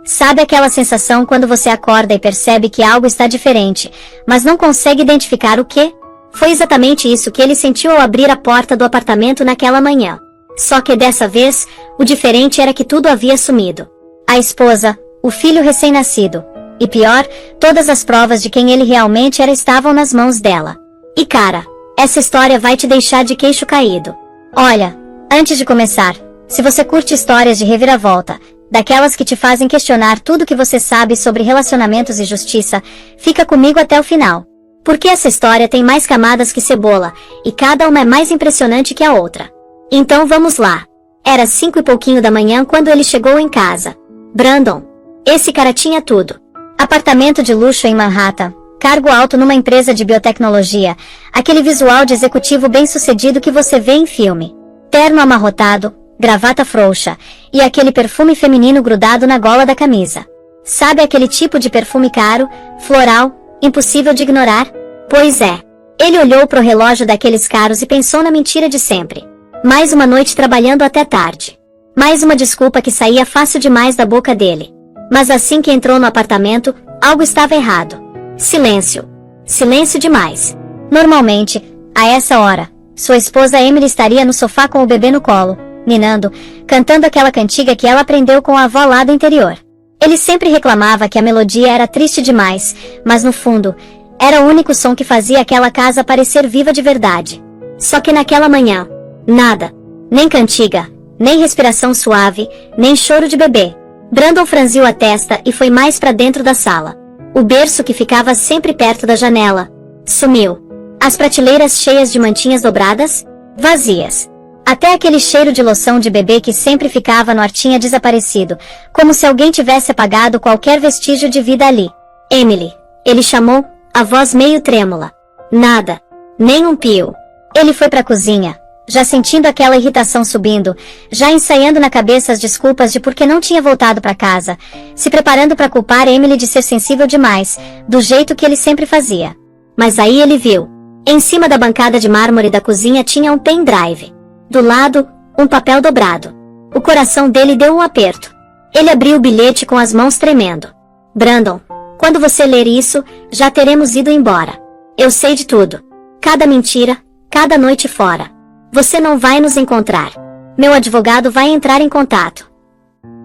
Sabe aquela sensação quando você acorda e percebe que algo está diferente, mas não consegue identificar o que? Foi exatamente isso que ele sentiu ao abrir a porta do apartamento naquela manhã. Só que dessa vez, o diferente era que tudo havia sumido. A esposa, o filho recém-nascido. E pior, todas as provas de quem ele realmente era estavam nas mãos dela. E cara, essa história vai te deixar de queixo caído. Olha, antes de começar, se você curte histórias de reviravolta, daquelas que te fazem questionar tudo que você sabe sobre relacionamentos e justiça, fica comigo até o final. Porque essa história tem mais camadas que cebola, e cada uma é mais impressionante que a outra. Então vamos lá. Era 5 e pouquinho da manhã quando ele chegou em casa. Brandon. Esse cara tinha tudo. Apartamento de luxo em Manhattan, cargo alto numa empresa de biotecnologia, aquele visual de executivo bem-sucedido que você vê em filme. Terno amarrotado, gravata frouxa, e aquele perfume feminino grudado na gola da camisa. Sabe aquele tipo de perfume caro, floral, impossível de ignorar? Pois é. Ele olhou pro relógio daqueles caros e pensou na mentira de sempre. Mais uma noite trabalhando até tarde. Mais uma desculpa que saía fácil demais da boca dele. Mas assim que entrou no apartamento, algo estava errado. Silêncio. Silêncio demais. Normalmente, a essa hora, sua esposa Emily estaria no sofá com o bebê no colo, ninando, cantando aquela cantiga que ela aprendeu com a avó lá do interior. Ele sempre reclamava que a melodia era triste demais, mas no fundo, era o único som que fazia aquela casa parecer viva de verdade. Só que naquela manhã, nada. Nem cantiga, nem respiração suave, nem choro de bebê. Brandon franziu a testa e foi mais para dentro da sala. O berço que ficava sempre perto da janela sumiu. As prateleiras cheias de mantinhas dobradas, vazias. Até aquele cheiro de loção de bebê que sempre ficava no ar tinha desaparecido, como se alguém tivesse apagado qualquer vestígio de vida ali. Emily, ele chamou, a voz meio trêmula. Nada. Nem um pio. Ele foi para a cozinha, já sentindo aquela irritação subindo, já ensaiando na cabeça as desculpas de por que não tinha voltado para casa, se preparando para culpar Emily de ser sensível demais, do jeito que ele sempre fazia. Mas aí ele viu. Em cima da bancada de mármore da cozinha tinha um pendrive. Do lado, um papel dobrado. O coração dele deu um aperto. Ele abriu o bilhete com as mãos tremendo. Brandon, quando você ler isso, já teremos ido embora. Eu sei de tudo. Cada mentira, cada noite fora. Você não vai nos encontrar. Meu advogado vai entrar em contato.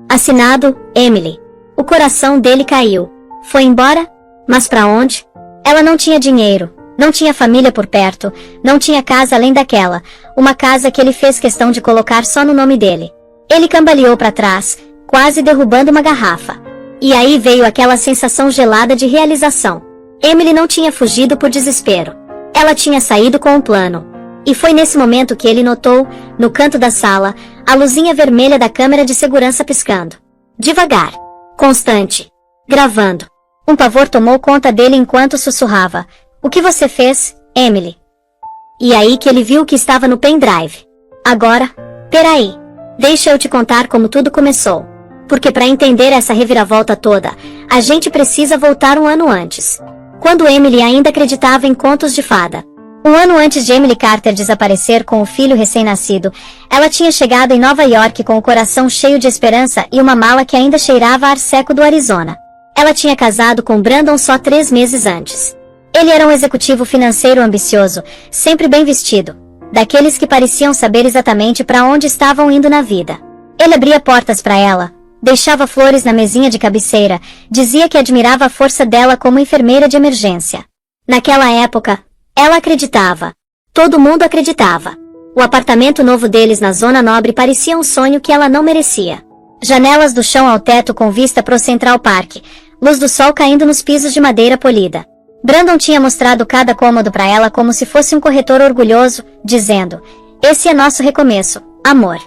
Assinado, Emily. O coração dele caiu. Foi embora? Mas para onde? Ela não tinha dinheiro, não tinha família por perto, não tinha casa além daquela, uma casa que ele fez questão de colocar só no nome dele. Ele cambaleou para trás, quase derrubando uma garrafa. E aí veio aquela sensação gelada de realização. Emily não tinha fugido por desespero. Ela tinha saído com um plano. E foi nesse momento que ele notou, no canto da sala, a luzinha vermelha da câmera de segurança piscando. Devagar. Constante. Gravando. Um pavor tomou conta dele enquanto sussurrava. O que você fez, Emily? E aí que ele viu que estava no pendrive. Agora, peraí. Deixa eu te contar como tudo começou. Porque para entender essa reviravolta toda, a gente precisa voltar um ano antes. Quando Emily ainda acreditava em contos de fada. Um ano antes de Emily Carter desaparecer com o filho recém-nascido, ela tinha chegado em Nova York com o coração cheio de esperança e uma mala que ainda cheirava a ar seco do Arizona. Ela tinha casado com Brandon só 3 meses antes. Ele era um executivo financeiro ambicioso, sempre bem vestido, daqueles que pareciam saber exatamente para onde estavam indo na vida. Ele abria portas para ela, deixava flores na mesinha de cabeceira, dizia que admirava a força dela como enfermeira de emergência. Naquela época, ela acreditava. Todo mundo acreditava. O apartamento novo deles na Zona Nobre parecia um sonho que ela não merecia. Janelas do chão ao teto com vista pro Central Park, luz do sol caindo nos pisos de madeira polida. Brandon tinha mostrado cada cômodo para ela como se fosse um corretor orgulhoso, dizendo: "Esse é nosso recomeço, amor."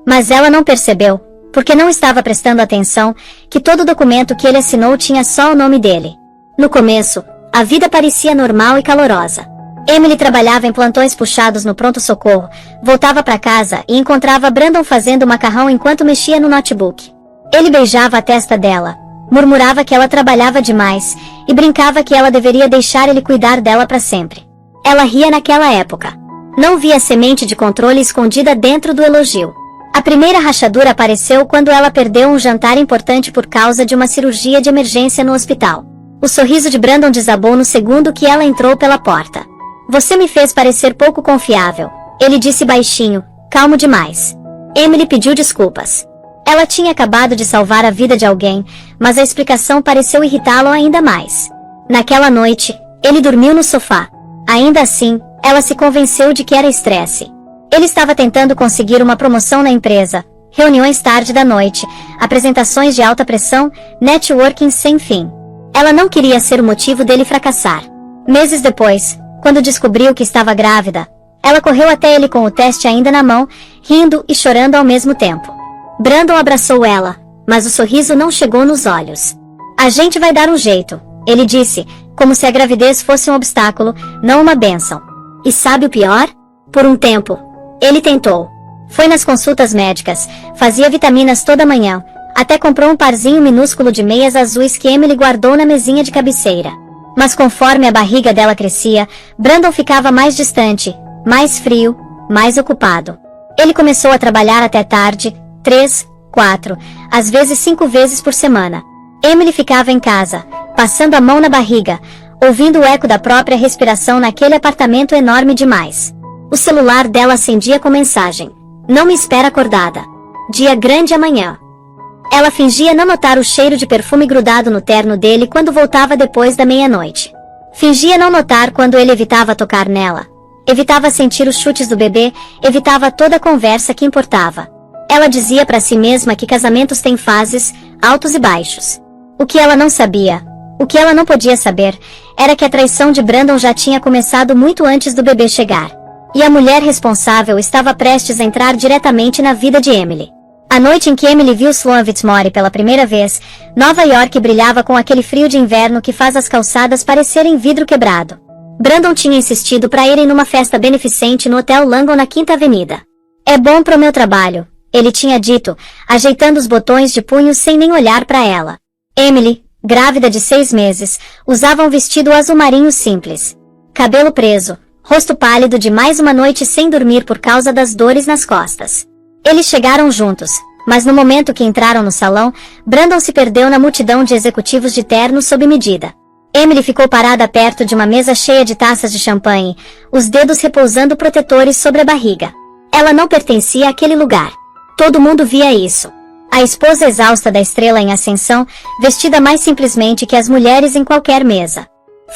Mas ela não percebeu, porque não estava prestando atenção, que todo documento que ele assinou tinha só o nome dele. No começo, a vida parecia normal e calorosa. Emily trabalhava em plantões puxados no pronto-socorro, voltava para casa e encontrava Brandon fazendo macarrão enquanto mexia no notebook. Ele beijava a testa dela, murmurava que ela trabalhava demais, e brincava que ela deveria deixar ele cuidar dela para sempre. Ela ria naquela época. Não via semente de controle escondida dentro do elogio. A primeira rachadura apareceu quando ela perdeu um jantar importante por causa de uma cirurgia de emergência no hospital. O sorriso de Brandon desabou no segundo que ela entrou pela porta. Você me fez parecer pouco confiável, ele disse baixinho, calmo demais. Emily pediu desculpas. Ela tinha acabado de salvar a vida de alguém, mas a explicação pareceu irritá-lo ainda mais. Naquela noite, ele dormiu no sofá. Ainda assim, ela se convenceu de que era estresse. Ele estava tentando conseguir uma promoção na empresa, reuniões tarde da noite, apresentações de alta pressão, networking sem fim. Ela não queria ser o motivo dele fracassar. Meses depois, quando descobriu que estava grávida, ela correu até ele com o teste ainda na mão, rindo e chorando ao mesmo tempo. Brandon abraçou ela, mas o sorriso não chegou nos olhos. A gente vai dar um jeito, ele disse, como se a gravidez fosse um obstáculo, não uma bênção. E sabe o pior? Por um tempo, ele tentou. Foi nas consultas médicas, fazia vitaminas toda manhã, até comprou um parzinho minúsculo de meias azuis que Emily guardou na mesinha de cabeceira. Mas conforme a barriga dela crescia, Brandon ficava mais distante, mais frio, mais ocupado. Ele começou a trabalhar até tarde, 3, 4, às vezes 5 vezes por semana. Emily ficava em casa, passando a mão na barriga, ouvindo o eco da própria respiração naquele apartamento enorme demais. O celular dela acendia com mensagem. Não me espera acordada. Dia grande amanhã. Ela fingia não notar o cheiro de perfume grudado no terno dele quando voltava depois da meia-noite. Fingia não notar quando ele evitava tocar nela. Evitava sentir os chutes do bebê, evitava toda a conversa que importava. Ela dizia para si mesma que casamentos têm fases, altos e baixos. O que ela não sabia, o que ela não podia saber, era que a traição de Brandon já tinha começado muito antes do bebê chegar. E a mulher responsável estava prestes a entrar diretamente na vida de Emily. A noite em que Emily viu Sloan Whitmore pela primeira vez, Nova York brilhava com aquele frio de inverno que faz as calçadas parecerem vidro quebrado. Brandon tinha insistido para irem numa festa beneficente no Hotel Langham na Quinta Avenida. É bom pro meu trabalho, ele tinha dito, ajeitando os botões de punho sem nem olhar para ela. Emily, grávida de 6 meses, usava um vestido azul marinho simples. Cabelo preso, rosto pálido de mais uma noite sem dormir por causa das dores nas costas. Eles chegaram juntos, mas no momento que entraram no salão, Brandon se perdeu na multidão de executivos de terno sob medida. Emily ficou parada perto de uma mesa cheia de taças de champanhe, os dedos repousando protetores sobre a barriga. Ela não pertencia àquele lugar. Todo mundo via isso. A esposa exausta da estrela em ascensão, vestida mais simplesmente que as mulheres em qualquer mesa.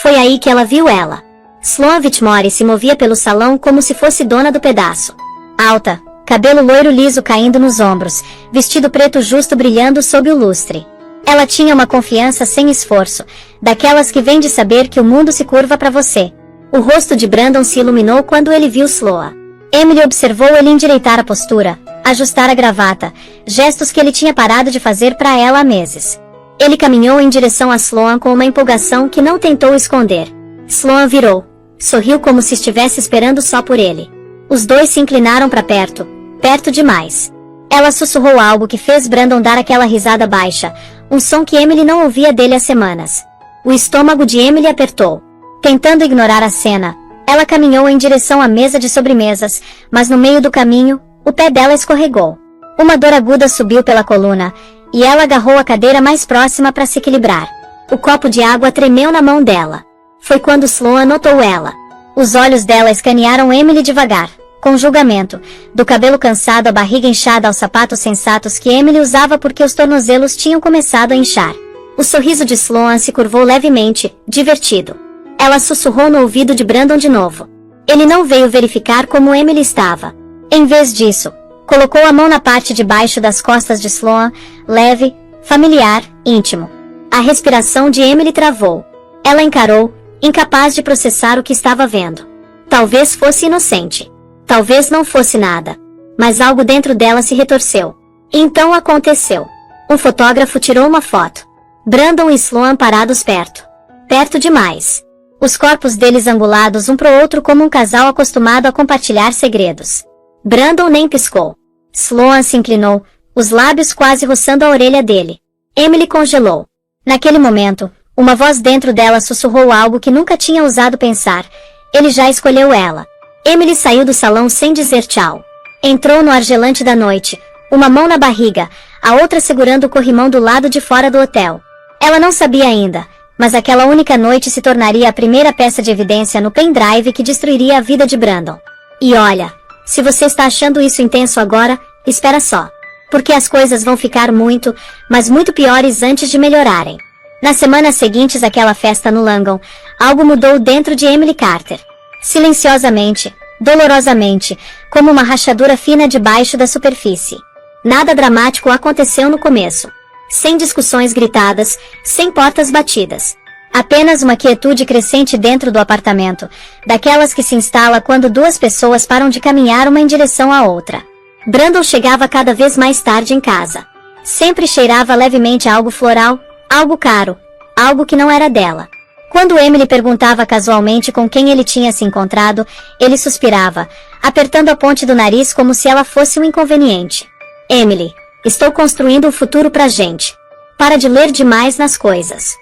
Foi aí que ela viu ela. Sloan Whitmore se movia pelo salão como se fosse dona do pedaço. Alta, cabelo loiro liso caindo nos ombros, vestido preto justo brilhando sob o lustre. Ela tinha uma confiança sem esforço, daquelas que vem de saber que o mundo se curva para você. O rosto de Brandon se iluminou quando ele viu Sloan. Emily observou ele endireitar a postura, ajustar a gravata, gestos que ele tinha parado de fazer para ela há meses. Ele caminhou em direção a Sloan com uma empolgação que não tentou esconder. Sloan virou, sorriu como se estivesse esperando só por ele. Os dois se inclinaram para perto, perto demais. Ela sussurrou algo que fez Brandon dar aquela risada baixa, um som que Emily não ouvia dele há semanas. O estômago de Emily apertou. Tentando ignorar a cena, ela caminhou em direção à mesa de sobremesas, mas no meio do caminho, o pé dela escorregou. Uma dor aguda subiu pela coluna, e ela agarrou a cadeira mais próxima para se equilibrar. O copo de água tremeu na mão dela. Foi quando Sloan notou ela. Os olhos dela escanearam Emily devagar, com julgamento, do cabelo cansado à barriga inchada aos sapatos sensatos que Emily usava porque os tornozelos tinham começado a inchar. O sorriso de Sloan se curvou levemente, divertido. Ela sussurrou no ouvido de Brandon de novo. Ele não veio verificar como Emily estava. Em vez disso, colocou a mão na parte de baixo das costas de Sloan, leve, familiar, íntimo. A respiração de Emily travou. Ela encarou, incapaz de processar o que estava vendo. Talvez fosse inocente. Talvez não fosse nada. Mas algo dentro dela se retorceu. Então aconteceu. Um fotógrafo tirou uma foto. Brandon e Sloan parados perto. Perto demais. Os corpos deles angulados um pro outro como um casal acostumado a compartilhar segredos. Brandon nem piscou. Sloan se inclinou, os lábios quase roçando a orelha dele. Emily congelou. Naquele momento, uma voz dentro dela sussurrou algo que nunca tinha ousado pensar. Ele já escolheu ela. Emily saiu do salão sem dizer tchau. Entrou no ar gelante da noite, uma mão na barriga, a outra segurando o corrimão do lado de fora do hotel. Ela não sabia ainda, mas aquela única noite se tornaria a primeira peça de evidência no pendrive que destruiria a vida de Brandon. E olha, se você está achando isso intenso agora, espera só. Porque as coisas vão ficar muito, mas muito piores antes de melhorarem. Nas semanas seguintes àquela festa no Langon, algo mudou dentro de Emily Carter. Silenciosamente, dolorosamente, como uma rachadura fina debaixo da superfície. Nada dramático aconteceu no começo. Sem discussões gritadas, sem portas batidas. Apenas uma quietude crescente dentro do apartamento, daquelas que se instala quando duas pessoas param de caminhar uma em direção à outra. Brandon chegava cada vez mais tarde em casa. Sempre cheirava levemente a algo floral, algo caro, algo que não era dela. Quando Emily perguntava casualmente com quem ele tinha se encontrado, ele suspirava, apertando a ponte do nariz como se ela fosse um inconveniente. Emily, estou construindo um futuro pra gente. Para de ler demais nas coisas.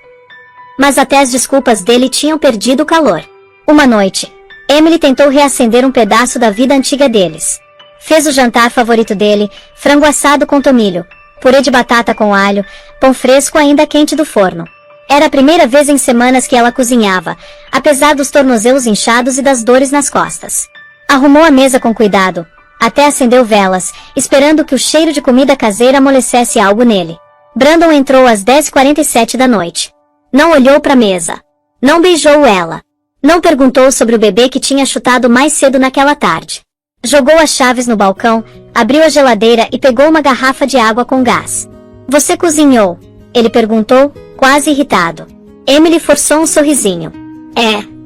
Mas até as desculpas dele tinham perdido o calor. Uma noite, Emily tentou reacender um pedaço da vida antiga deles. Fez o jantar favorito dele, frango assado com tomilho, purê de batata com alho, pão fresco ainda quente do forno. Era a primeira vez em semanas que ela cozinhava, apesar dos tornozelos inchados e das dores nas costas. Arrumou a mesa com cuidado, até acendeu velas, esperando que o cheiro de comida caseira amolecesse algo nele. Brandon entrou às 10h47 da noite. Não olhou para a mesa. Não beijou ela. Não perguntou sobre o bebê que tinha chutado mais cedo naquela tarde. Jogou as chaves no balcão, abriu a geladeira e pegou uma garrafa de água com gás. Você cozinhou? Ele perguntou, quase irritado. Emily forçou um sorrisinho.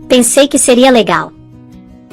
Pensei que seria legal.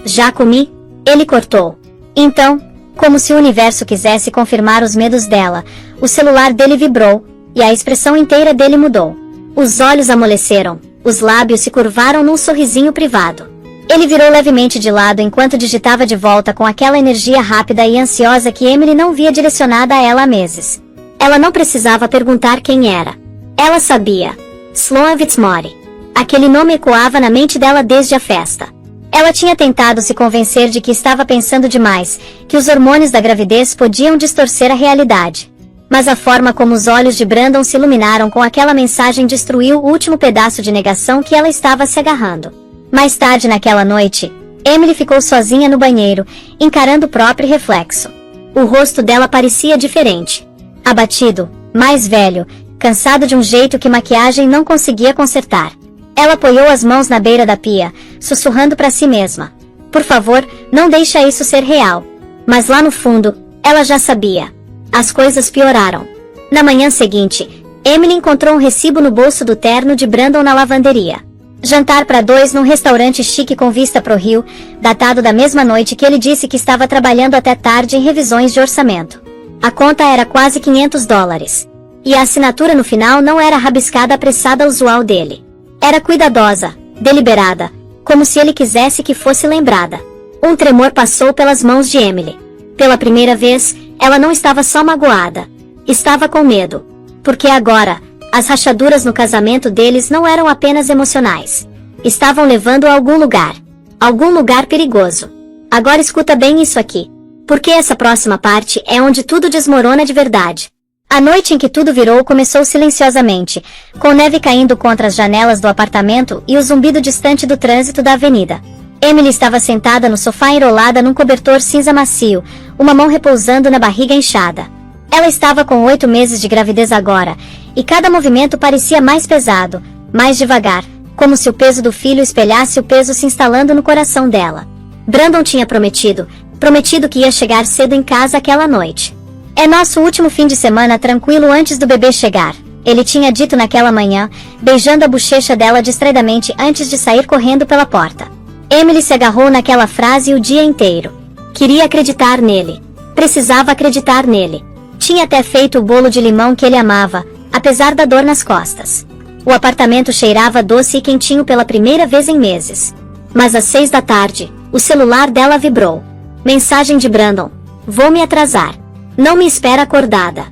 Já comi? Ele cortou. Então, como se o universo quisesse confirmar os medos dela, o celular dele vibrou, e a expressão inteira dele mudou. Os olhos amoleceram, os lábios se curvaram num sorrisinho privado. Ele virou levemente de lado enquanto digitava de volta com aquela energia rápida e ansiosa que Emily não via direcionada a ela há meses. Ela não precisava perguntar quem era. Ela sabia. Sloan Fitzmaurice. Aquele nome ecoava na mente dela desde a festa. Ela tinha tentado se convencer de que estava pensando demais, que os hormônios da gravidez podiam distorcer a realidade. Mas a forma como os olhos de Brandon se iluminaram com aquela mensagem destruiu o último pedaço de negação que ela estava se agarrando. Mais tarde naquela noite, Emily ficou sozinha no banheiro, encarando o próprio reflexo. O rosto dela parecia diferente. Abatido, mais velho, cansado de um jeito que maquiagem não conseguia consertar. Ela apoiou as mãos na beira da pia, sussurrando para si mesma. Por favor, não deixa isso ser real. Mas lá no fundo, ela já sabia. As coisas pioraram. Na manhã seguinte, Emily encontrou um recibo no bolso do terno de Brandon na lavanderia. Jantar para dois num restaurante chique com vista pro rio, datado da mesma noite que ele disse que estava trabalhando até tarde em revisões de orçamento. A conta era quase $500. E a assinatura no final não era a rabiscada apressada usual dele. Era cuidadosa, deliberada, como se ele quisesse que fosse lembrada. Um tremor passou pelas mãos de Emily. Pela primeira vez, ela não estava só magoada. Estava com medo. Porque agora, as rachaduras no casamento deles não eram apenas emocionais. Estavam levando a algum lugar. Algum lugar perigoso. Agora escuta bem isso aqui. Porque essa próxima parte é onde tudo desmorona de verdade. A noite em que tudo virou começou silenciosamente, com neve caindo contra as janelas do apartamento e o zumbido distante do trânsito da avenida. Emily estava sentada no sofá enrolada num cobertor cinza macio, uma mão repousando na barriga inchada. Ela estava com 8 meses de gravidez agora, e cada movimento parecia mais pesado, mais devagar, como se o peso do filho espelhasse o peso se instalando no coração dela. Brandon tinha prometido que ia chegar cedo em casa aquela noite. É nosso último fim de semana tranquilo antes do bebê chegar, ele tinha dito naquela manhã, beijando a bochecha dela distraidamente antes de sair correndo pela porta. Emily se agarrou naquela frase o dia inteiro. Queria acreditar nele. Precisava acreditar nele. Tinha até feito o bolo de limão que ele amava, apesar da dor nas costas. O apartamento cheirava doce e quentinho pela primeira vez em meses. Mas às 6 da tarde, o celular dela vibrou. Mensagem de Brandon. Vou me atrasar. Não me espera acordada.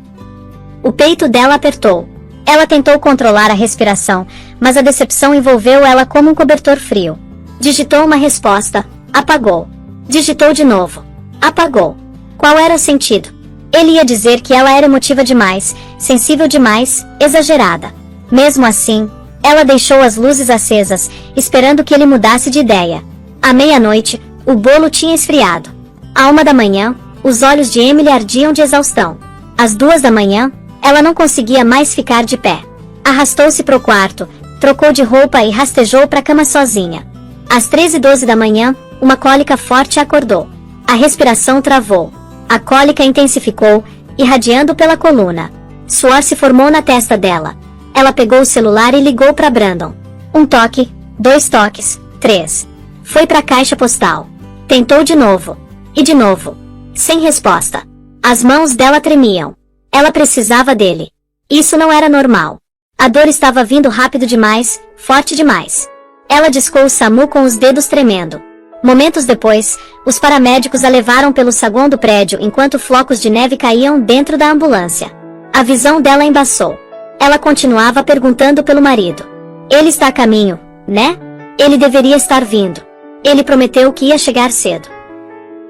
O peito dela apertou. Ela tentou controlar a respiração, mas a decepção envolveu ela como um cobertor frio. Digitou uma resposta. Apagou. Digitou de novo. Apagou. Qual era o sentido? Ele ia dizer que ela era emotiva demais, sensível demais, exagerada. Mesmo assim, ela deixou as luzes acesas, esperando que ele mudasse de ideia. À meia-noite, o bolo tinha esfriado. À 1 da manhã, os olhos de Emily ardiam de exaustão. Às 2 da manhã, ela não conseguia mais ficar de pé. Arrastou-se para o quarto, trocou de roupa e rastejou para a cama sozinha. Às 3:12 da manhã, uma cólica forte a acordou. A respiração travou. A cólica intensificou, irradiando pela coluna. Suor se formou na testa dela. Ela pegou o celular e ligou para Brandon. 1 toque, 2 toques, 3. Foi para a caixa postal. Tentou de novo. E de novo. Sem resposta. As mãos dela tremiam. Ela precisava dele. Isso não era normal. A dor estava vindo rápido demais, forte demais. Ela discou o SAMU com os dedos tremendo. Momentos depois, os paramédicos a levaram pelo saguão do prédio enquanto flocos de neve caíam dentro da ambulância. A visão dela embaçou. Ela continuava perguntando pelo marido. Ele está a caminho, né? Ele deveria estar vindo. Ele prometeu que ia chegar cedo.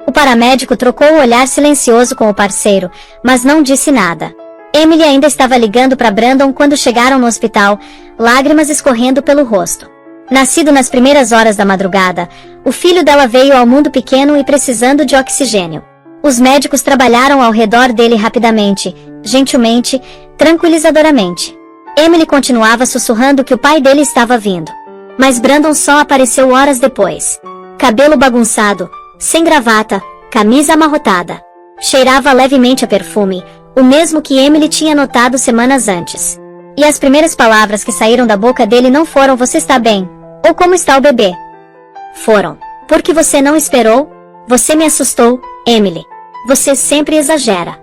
O paramédico trocou o olhar silencioso com o parceiro, mas não disse nada. Emily ainda estava ligando para Brandon quando chegaram no hospital, lágrimas escorrendo pelo rosto. Nascido nas primeiras horas da madrugada, o filho dela veio ao mundo pequeno e precisando de oxigênio. Os médicos trabalharam ao redor dele rapidamente, gentilmente, tranquilizadoramente. Emily continuava sussurrando que o pai dele estava vindo. Mas Brandon só apareceu horas depois. Cabelo bagunçado, sem gravata, camisa amarrotada. Cheirava levemente a perfume, o mesmo que Emily tinha notado semanas antes. E as primeiras palavras que saíram da boca dele não foram "você está bem?" ou "como está o bebê?" Foram: "Por que você não esperou? Você me assustou, Emily. Você sempre exagera."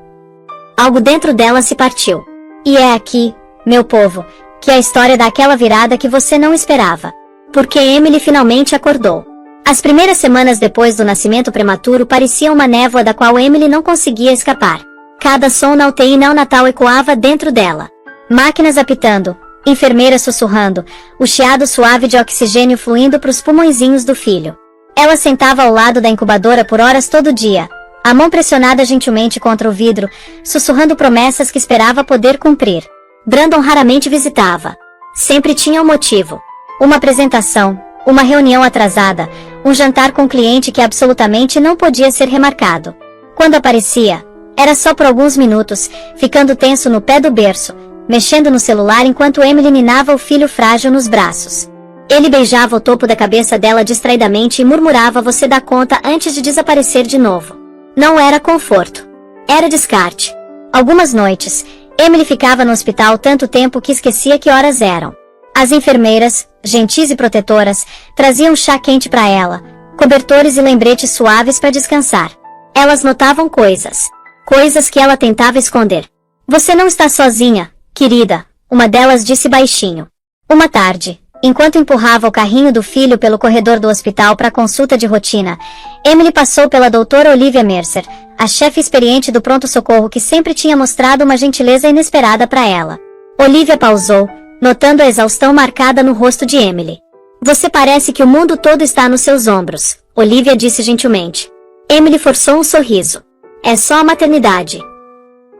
Algo dentro dela se partiu. E é aqui, meu povo, que é a história daquela virada que você não esperava. Porque Emily finalmente acordou. As primeiras semanas depois do nascimento prematuro pareciam uma névoa da qual Emily não conseguia escapar. Cada som na UTI neonatal ecoava dentro dela. Máquinas apitando, enfermeiras sussurrando, o chiado suave de oxigênio fluindo para os pulmõezinhos do filho. Ela sentava ao lado da incubadora por horas todo dia, a mão pressionada gentilmente contra o vidro, sussurrando promessas que esperava poder cumprir. Brandon raramente visitava. Sempre tinha um motivo. Uma apresentação, uma reunião atrasada, um jantar com cliente que absolutamente não podia ser remarcado. Quando aparecia, era só por alguns minutos, ficando tenso no pé do berço, mexendo no celular enquanto Emily ninava o filho frágil nos braços. Ele beijava o topo da cabeça dela distraidamente e murmurava "você dá conta" antes de desaparecer de novo. Não era conforto. Era descarte. Algumas noites, Emily ficava no hospital tanto tempo que esquecia que horas eram. As enfermeiras, gentis e protetoras, traziam chá quente para ela, cobertores e lembretes suaves para descansar. Elas notavam coisas. Coisas que ela tentava esconder. "Você não está sozinha, querida", uma delas disse baixinho. Uma tarde, enquanto empurrava o carrinho do filho pelo corredor do hospital para a consulta de rotina, Emily passou pela doutora Olivia Mercer, a chefe experiente do pronto-socorro que sempre tinha mostrado uma gentileza inesperada para ela. Olivia pausou, notando a exaustão marcada no rosto de Emily. "Você parece que o mundo todo está nos seus ombros", Olivia disse gentilmente. Emily forçou um sorriso. "É só a maternidade."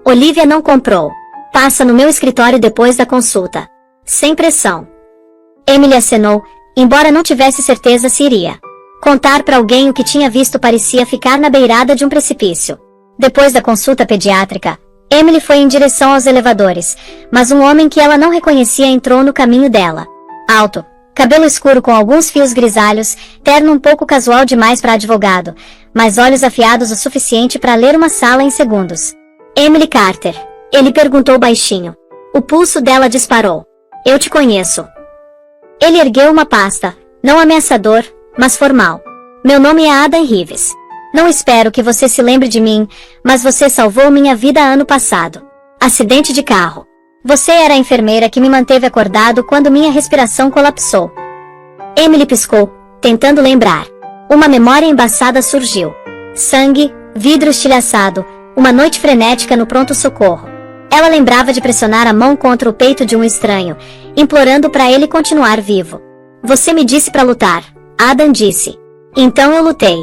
Olivia não comprou. "Passa no meu escritório depois da consulta." Sem pressão. Emily acenou, embora não tivesse certeza se iria. Contar para alguém o que tinha visto parecia ficar na beirada de um precipício. Depois da consulta pediátrica, Emily foi em direção aos elevadores, mas um homem que ela não reconhecia entrou no caminho dela. Alto, cabelo escuro com alguns fios grisalhos, terno um pouco casual demais para advogado, mas olhos afiados o suficiente para ler uma sala em segundos. "Emily Carter", ele perguntou baixinho. O pulso dela disparou. "Eu te conheço." Ele ergueu uma pasta, não ameaçador, mas formal. "Meu nome é Adam Reeves. Não espero que você se lembre de mim, mas você salvou minha vida ano passado. Acidente de carro. Você era a enfermeira que me manteve acordado quando minha respiração colapsou." Emily piscou, tentando lembrar. Uma memória embaçada surgiu. Sangue, vidro estilhaçado, uma noite frenética no pronto-socorro. Ela lembrava de pressionar a mão contra o peito de um estranho, implorando para ele continuar vivo. "Você me disse para lutar", Adam disse. "Então eu lutei."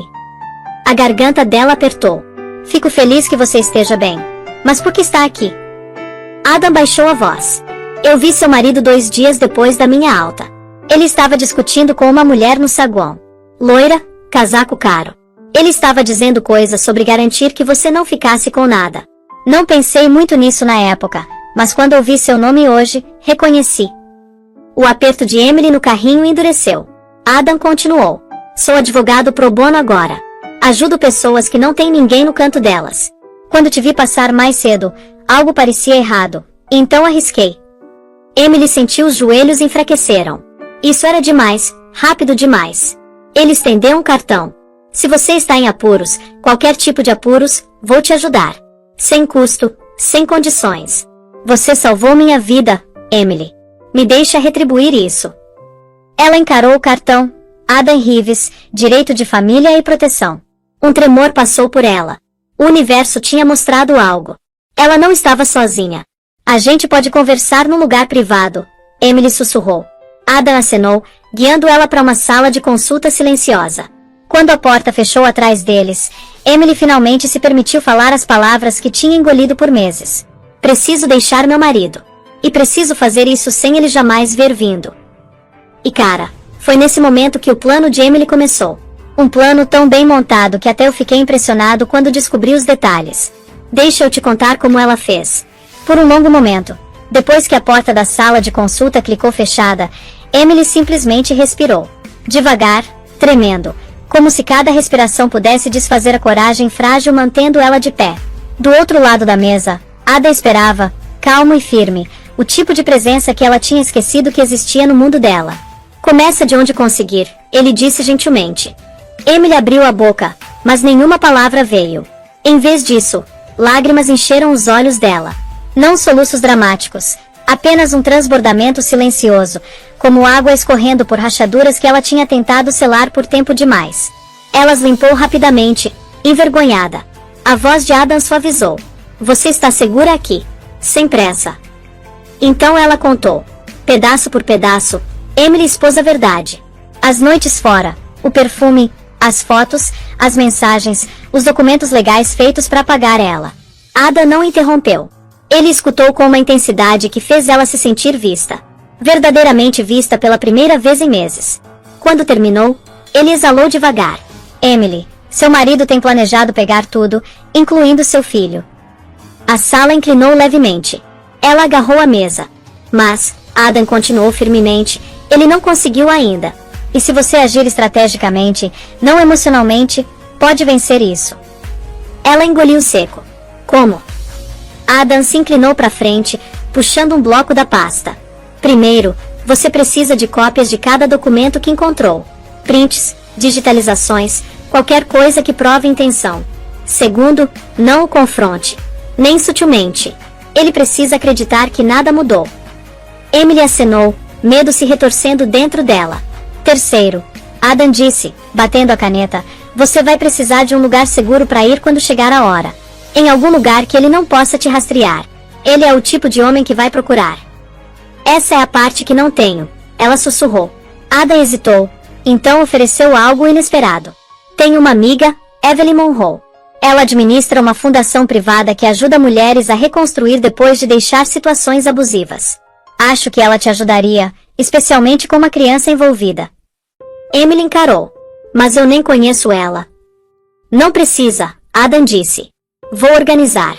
A garganta dela apertou. Fico feliz que você esteja bem. Mas por que está aqui? Adam baixou a voz. Eu vi seu marido 2 dias depois da minha alta. Ele estava discutindo com uma mulher no saguão. Loira, casaco caro. Ele estava dizendo coisas sobre garantir que você não ficasse com nada. Não pensei muito nisso na época, mas quando ouvi seu nome hoje, reconheci. O aperto de Emily no carrinho endureceu. Adam continuou. Sou advogado pro bono agora. Ajudo pessoas que não têm ninguém no canto delas. Quando te vi passar mais cedo, algo parecia errado, então arrisquei. Emily sentiu os joelhos enfraqueceram. Isso era demais, rápido demais. Ele estendeu um cartão. Se você está em apuros, qualquer tipo de apuros, vou te ajudar. Sem custo, sem condições. Você salvou minha vida, Emily. Me deixa retribuir isso. Ela encarou o cartão. Adam Reeves, direito de família e proteção. Um tremor passou por ela. O universo tinha mostrado algo. Ela não estava sozinha. A gente pode conversar num lugar privado, Emily sussurrou. Adam acenou, guiando ela para uma sala de consulta silenciosa. Quando a porta fechou atrás deles, Emily finalmente se permitiu falar as palavras que tinha engolido por meses. Preciso deixar meu marido. E preciso fazer isso sem ele jamais ver vindo. E cara, foi nesse momento que o plano de Emily começou. Um plano tão bem montado que até eu fiquei impressionado quando descobri os detalhes. Deixa eu te contar como ela fez. Por um longo momento, depois que a porta da sala de consulta clicou fechada, Emily simplesmente respirou. Devagar, tremendo, como se cada respiração pudesse desfazer a coragem frágil mantendo ela de pé. Do outro lado da mesa, Ada esperava, calmo e firme, o tipo de presença que ela tinha esquecido que existia no mundo dela. Começa de onde conseguir, ele disse gentilmente. Emily abriu a boca, mas nenhuma palavra veio. Em vez disso, lágrimas encheram os olhos dela. Não soluços dramáticos, apenas um transbordamento silencioso, como água escorrendo por rachaduras que ela tinha tentado selar por tempo demais. Ela as limpou rapidamente, envergonhada. A voz de Adam suavizou. Você está segura aqui? Sem pressa. Então ela contou. Pedaço por pedaço, Emily expôs a verdade. As noites fora, o perfume, as fotos, as mensagens, os documentos legais feitos para apagar ela. Ada não interrompeu. Ele escutou com uma intensidade que fez ela se sentir vista. Verdadeiramente vista pela primeira vez em meses. Quando terminou, ele exalou devagar. Emily, seu marido tem planejado pegar tudo, incluindo seu filho. A sala inclinou levemente. Ela agarrou a mesa. Mas, Adam continuou firmemente, ele não conseguiu ainda. E se você agir estrategicamente, não emocionalmente, pode vencer isso. Ela engoliu seco. Como? Adam se inclinou para frente, puxando um bloco da pasta. Primeiro, você precisa de cópias de cada documento que encontrou. Prints, digitalizações, qualquer coisa que prove intenção. Segundo, não o confronte. Nem sutilmente. Ele precisa acreditar que nada mudou. Emily acenou, medo se retorcendo dentro dela. Terceiro, Adam disse, batendo a caneta, você vai precisar de um lugar seguro para ir quando chegar a hora. Em algum lugar que ele não possa te rastrear. Ele é o tipo de homem que vai procurar. Essa é a parte que não tenho, ela sussurrou. Adam hesitou, então ofereceu algo inesperado. Tenho uma amiga, Evelyn Monroe. Ela administra uma fundação privada que ajuda mulheres a reconstruir depois de deixar situações abusivas. Acho que ela te ajudaria, especialmente com uma criança envolvida. Emily encarou. Mas eu nem conheço ela. Não precisa, Adam disse. Vou organizar.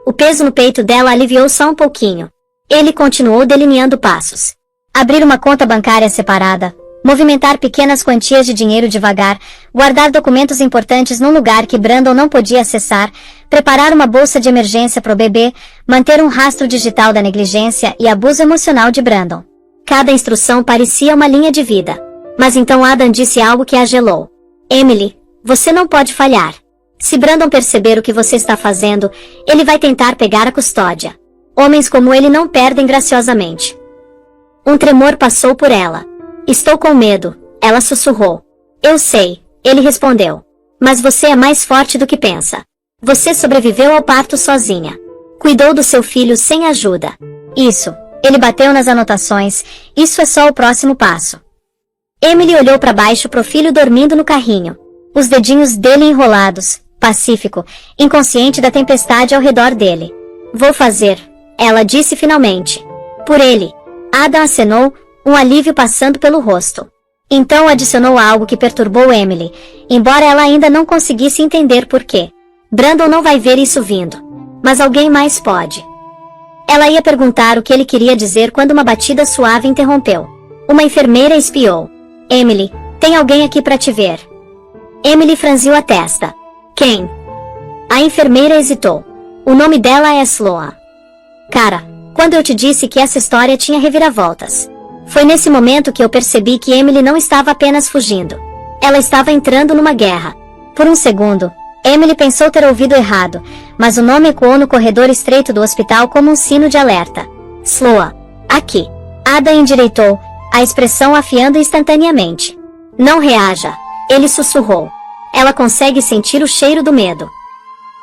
O peso no peito dela aliviou só um pouquinho. Ele continuou delineando passos. Abrir uma conta bancária separada, movimentar pequenas quantias de dinheiro devagar, guardar documentos importantes num lugar que Brandon não podia acessar, preparar uma bolsa de emergência pro bebê, manter um rastro digital da negligência e abuso emocional de Brandon. Cada instrução parecia uma linha de vida. Mas então Adam disse algo que a gelou. Emily, você não pode falhar. Se Brandon perceber o que você está fazendo, ele vai tentar pegar a custódia. Homens como ele não perdem graciosamente. Um tremor passou por ela. Estou com medo, ela sussurrou. Eu sei, ele respondeu. Mas você é mais forte do que pensa. Você sobreviveu ao parto sozinha. Cuidou do seu filho sem ajuda. Isso, ele bateu nas anotações, isso é só o próximo passo. Emily olhou para baixo pro filho dormindo no carrinho. Os dedinhos dele enrolados, pacífico, inconsciente da tempestade ao redor dele. Vou fazer, ela disse finalmente. Por ele. Adam acenou, um alívio passando pelo rosto. Então adicionou algo que perturbou Emily, embora ela ainda não conseguisse entender por quê. Brandon não vai ver isso vindo. Mas alguém mais pode. Ela ia perguntar o que ele queria dizer quando uma batida suave interrompeu. Uma enfermeira espiou. Emily, tem alguém aqui para te ver. Emily franziu a testa. Quem? A enfermeira hesitou. O nome dela é Sloan. Cara, quando eu te disse que essa história tinha reviravoltas. Foi nesse momento que eu percebi que Emily não estava apenas fugindo. Ela estava entrando numa guerra. Por um segundo, Emily pensou ter ouvido errado, mas o nome ecoou no corredor estreito do hospital como um sino de alerta. Sloan. Aqui. Ada endireitou, a expressão afiando instantaneamente. Não reaja. Ele sussurrou. Ela consegue sentir o cheiro do medo.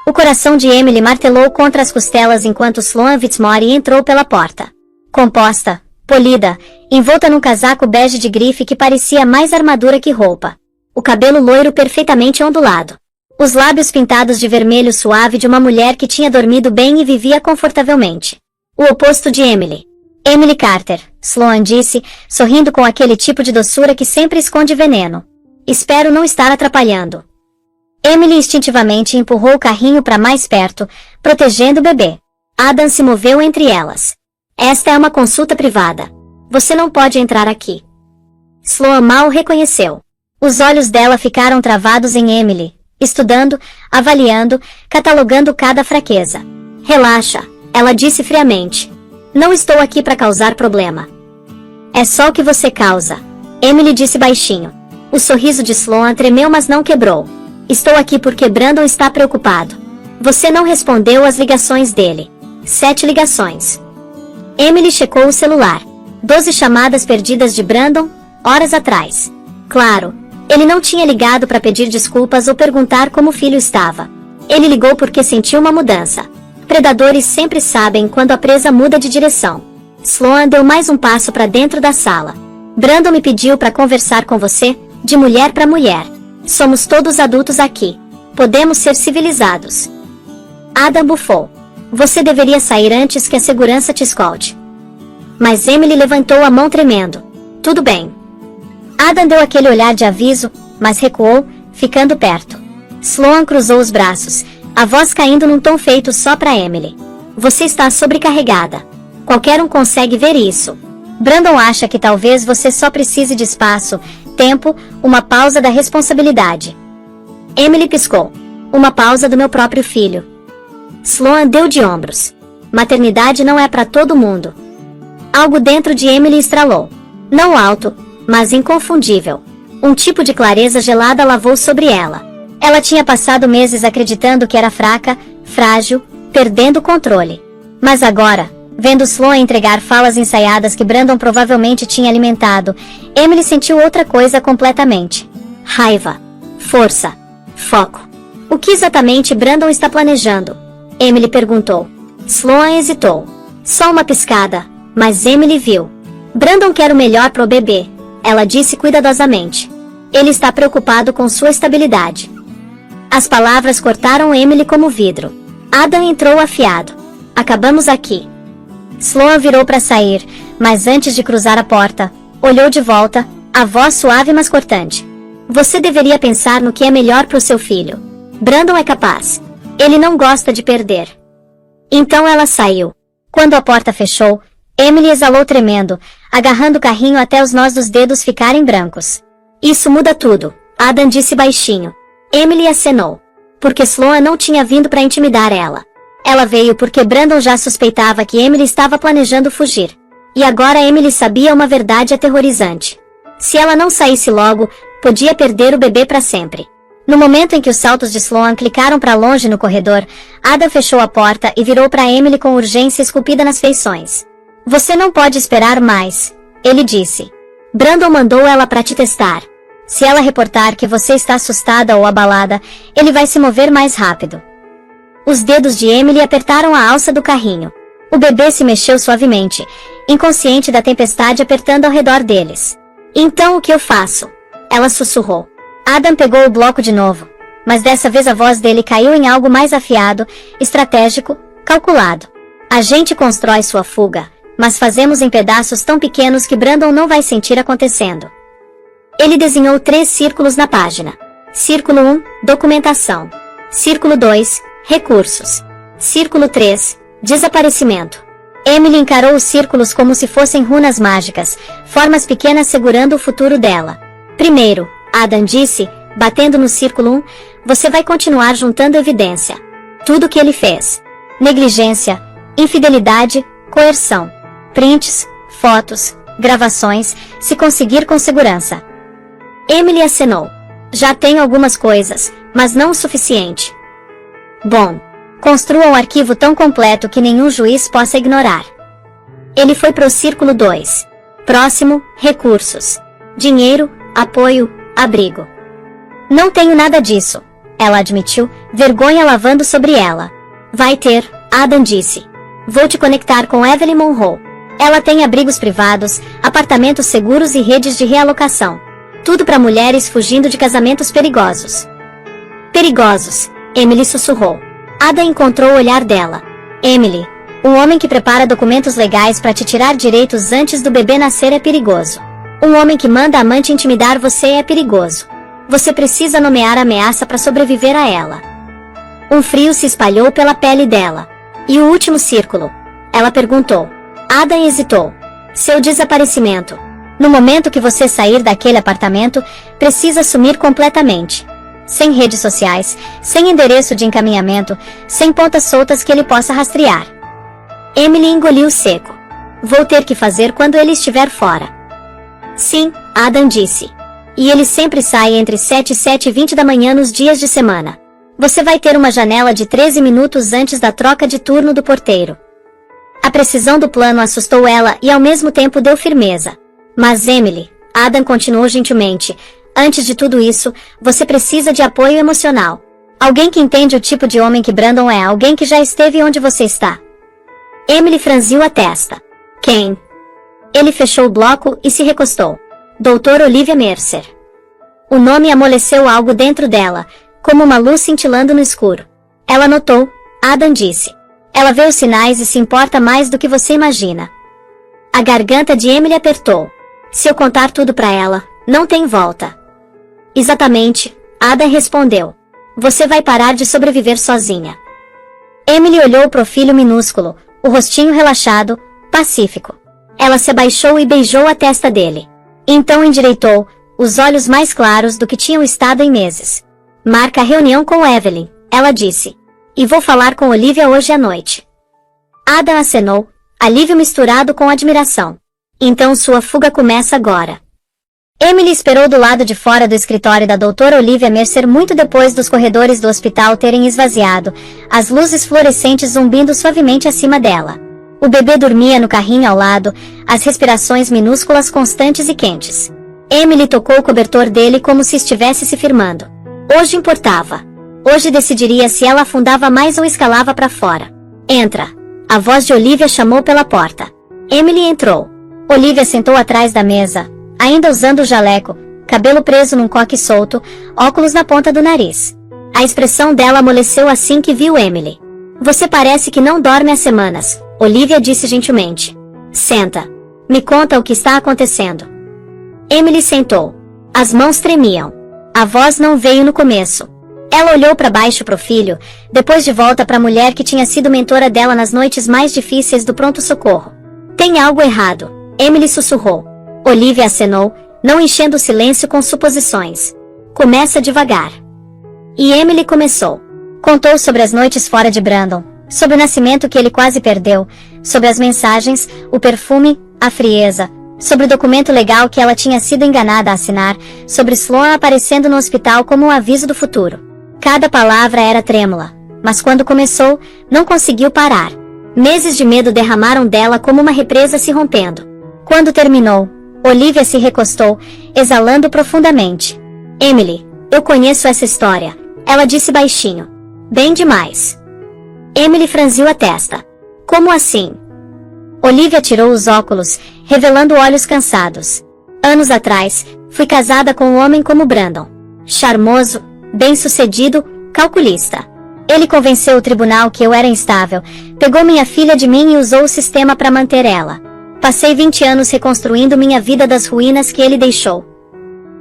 O coração de Emily martelou contra as costelas enquanto Sloan Fitzmaurice entrou pela porta. Composta, polida, envolta num casaco bege de grife que parecia mais armadura que roupa. O cabelo loiro perfeitamente ondulado. Os lábios pintados de vermelho suave de uma mulher que tinha dormido bem e vivia confortavelmente. O oposto de Emily. Emily Carter, Sloan disse, sorrindo com aquele tipo de doçura que sempre esconde veneno. Espero não estar atrapalhando. Emily instintivamente empurrou o carrinho para mais perto, protegendo o bebê. Adam se moveu entre elas. Esta é uma consulta privada. Você não pode entrar aqui. Sloan mal reconheceu. Os olhos dela ficaram travados em Emily, estudando, avaliando, catalogando cada fraqueza. Relaxa, ela disse friamente. Não estou aqui para causar problema. É só o que você causa. Emily disse baixinho. O sorriso de Sloan tremeu, mas não quebrou. Estou aqui porque Brandon está preocupado. Você não respondeu às ligações dele. 7 ligações. Emily checou o celular. 12 chamadas perdidas de Brandon, horas atrás. Claro, ele não tinha ligado para pedir desculpas ou perguntar como o filho estava. Ele ligou porque sentiu uma mudança. Predadores sempre sabem quando a presa muda de direção. Sloan deu mais um passo para dentro da sala. Brandon me pediu para conversar com você, de mulher para mulher. Somos todos adultos aqui. Podemos ser civilizados. Adam bufou. Você deveria sair antes que a segurança te escolte. Mas Emily levantou a mão tremendo. Tudo bem. Adam deu aquele olhar de aviso, mas recuou, ficando perto. Sloan cruzou os braços, a voz caindo num tom feito só para Emily. Você está sobrecarregada. Qualquer um consegue ver isso. Brandon acha que talvez você só precise de espaço, tempo, uma pausa da responsabilidade. Emily piscou. Uma pausa do meu próprio filho. Sloan deu de ombros. Maternidade não é para todo mundo. Algo dentro de Emily estralou. Não alto, mas inconfundível. Um tipo de clareza gelada lavou sobre ela. Ela tinha passado meses acreditando que era fraca, frágil, perdendo o controle. Mas agora, vendo Sloan entregar falas ensaiadas que Brandon provavelmente tinha alimentado, Emily sentiu outra coisa completamente. Raiva. Força. Foco. O que exatamente Brandon está planejando? Emily perguntou. Sloan hesitou. Só uma piscada, mas Emily viu. Brandon quer o melhor pro bebê, ela disse cuidadosamente. Ele está preocupado com sua estabilidade. As palavras cortaram Emily como vidro. Adam entrou afiado. Acabamos aqui. Sloan virou para sair, mas antes de cruzar a porta, olhou de volta, a voz suave mas cortante. Você deveria pensar no que é melhor para o seu filho. Brandon é capaz. Ele não gosta de perder. Então ela saiu. Quando a porta fechou, Emily exalou tremendo, agarrando o carrinho até os nós dos dedos ficarem brancos. Isso muda tudo, Adam disse baixinho. Emily acenou. Porque Sloan não tinha vindo para intimidar ela. Ela veio porque Brandon já suspeitava que Emily estava planejando fugir. E agora Emily sabia uma verdade aterrorizante. Se ela não saísse logo, podia perder o bebê para sempre. No momento em que os saltos de Sloan clicaram para longe no corredor, Adam fechou a porta e virou para Emily com urgência esculpida nas feições. Você não pode esperar mais, ele disse. Brandon mandou ela para te testar. Se ela reportar que você está assustada ou abalada, ele vai se mover mais rápido. Os dedos de Emily apertaram a alça do carrinho. O bebê se mexeu suavemente, inconsciente da tempestade apertando ao redor deles. Então o que eu faço? Ela sussurrou. Adam pegou o bloco de novo. Mas dessa vez a voz dele caiu em algo mais afiado, estratégico, calculado. A gente constrói sua fuga, mas fazemos em pedaços tão pequenos que Brandon não vai sentir acontecendo. Ele desenhou 3 círculos na página. Círculo 1, documentação. Círculo 2, recursos. Círculo 3, desaparecimento. Emily encarou os círculos como se fossem runas mágicas, formas pequenas segurando o futuro dela. Primeiro, Adam disse, batendo no círculo 1, você vai continuar juntando evidência. Tudo o que ele fez. Negligência, infidelidade, coerção. Prints, fotos, gravações, se conseguir com segurança. Emily acenou. Já tenho algumas coisas, mas não o suficiente. Bom, construa um arquivo tão completo que nenhum juiz possa ignorar. Ele foi para o círculo 2. Próximo, recursos. Dinheiro, apoio, abrigo. Não tenho nada disso, ela admitiu, vergonha lavando sobre ela. Vai ter, Adam disse. Vou te conectar com Evelyn Monroe. Ela tem abrigos privados, apartamentos seguros e redes de realocação. Tudo para mulheres fugindo de casamentos perigosos. Perigosos, Emily sussurrou. Ada encontrou o olhar dela. Emily, um homem que prepara documentos legais para te tirar direitos antes do bebê nascer é perigoso. Um homem que manda a amante intimidar você é perigoso. Você precisa nomear a ameaça para sobreviver a ela. Um frio se espalhou pela pele dela. E o último círculo? Ela perguntou. Ada hesitou. Seu desaparecimento. No momento que você sair daquele apartamento, precisa sumir completamente. Sem redes sociais, sem endereço de encaminhamento, sem pontas soltas que ele possa rastrear. Emily engoliu seco. Vou ter que fazer quando ele estiver fora. Sim, Adam disse. E ele sempre sai entre 7 e 7h20 da manhã nos dias de semana. Você vai ter uma janela de 13 minutos antes da troca de turno do porteiro. A precisão do plano assustou ela e ao mesmo tempo deu firmeza. Mas Emily, Adam continuou gentilmente, antes de tudo isso, você precisa de apoio emocional. Alguém que entende o tipo de homem que Brandon é, alguém que já esteve onde você está. Emily franziu a testa. Quem? Ele fechou o bloco e se recostou. Dr. Olivia Mercer. O nome amoleceu algo dentro dela, como uma luz cintilando no escuro. Ela notou, Adam disse. Ela vê os sinais e se importa mais do que você imagina. A garganta de Emily apertou. Se eu contar tudo para ela, não tem volta. Exatamente, Adam respondeu. Você vai parar de sobreviver sozinha. Emily olhou pro filho minúsculo, o rostinho relaxado, pacífico. Ela se abaixou e beijou a testa dele. Então endireitou, os olhos mais claros do que tinham estado em meses. Marca a reunião com Evelyn, ela disse. E vou falar com Olivia hoje à noite. Adam acenou, alívio misturado com admiração. Então sua fuga começa agora. Emily esperou do lado de fora do escritório da doutora Olivia Mercer muito depois dos corredores do hospital terem esvaziado, as luzes fluorescentes zumbindo suavemente acima dela. O bebê dormia no carrinho ao lado, as respirações minúsculas constantes e quentes. Emily tocou o cobertor dele como se estivesse se firmando. Hoje importava. Hoje decidiria se ela afundava mais ou escalava para fora. Entra. A voz de Olivia chamou pela porta. Emily entrou. Olivia sentou atrás da mesa, ainda usando o jaleco, cabelo preso num coque solto, óculos na ponta do nariz. A expressão dela amoleceu assim que viu Emily. Você parece que não dorme há semanas, Olivia disse gentilmente. Senta. Me conta o que está acontecendo. Emily sentou. As mãos tremiam. A voz não veio no começo. Ela olhou para baixo pro filho, depois de volta para a mulher que tinha sido mentora dela nas noites mais difíceis do pronto-socorro. Tem algo errado, Emily sussurrou. Olivia acenou, não enchendo o silêncio com suposições. Começa devagar. E Emily começou. Contou sobre as noites fora de Brandon, sobre o nascimento que ele quase perdeu, sobre as mensagens, o perfume, a frieza, sobre o documento legal que ela tinha sido enganada a assinar, sobre Sloan aparecendo no hospital como um aviso do futuro. Cada palavra era trêmula, mas quando começou, não conseguiu parar. Meses de medo derramaram dela como uma represa se rompendo. Quando terminou, Olivia se recostou, exalando profundamente. Emily, eu conheço essa história, ela disse baixinho. Bem demais. Emily franziu a testa. Como assim? Olivia tirou os óculos, revelando olhos cansados. Anos atrás, fui casada com um homem como Brandon. Charmoso, Bem-sucedido, calculista. Ele convenceu o tribunal que eu era instável, pegou minha filha de mim e usou o sistema para manter ela. Passei 20 anos reconstruindo minha vida das ruínas que ele deixou.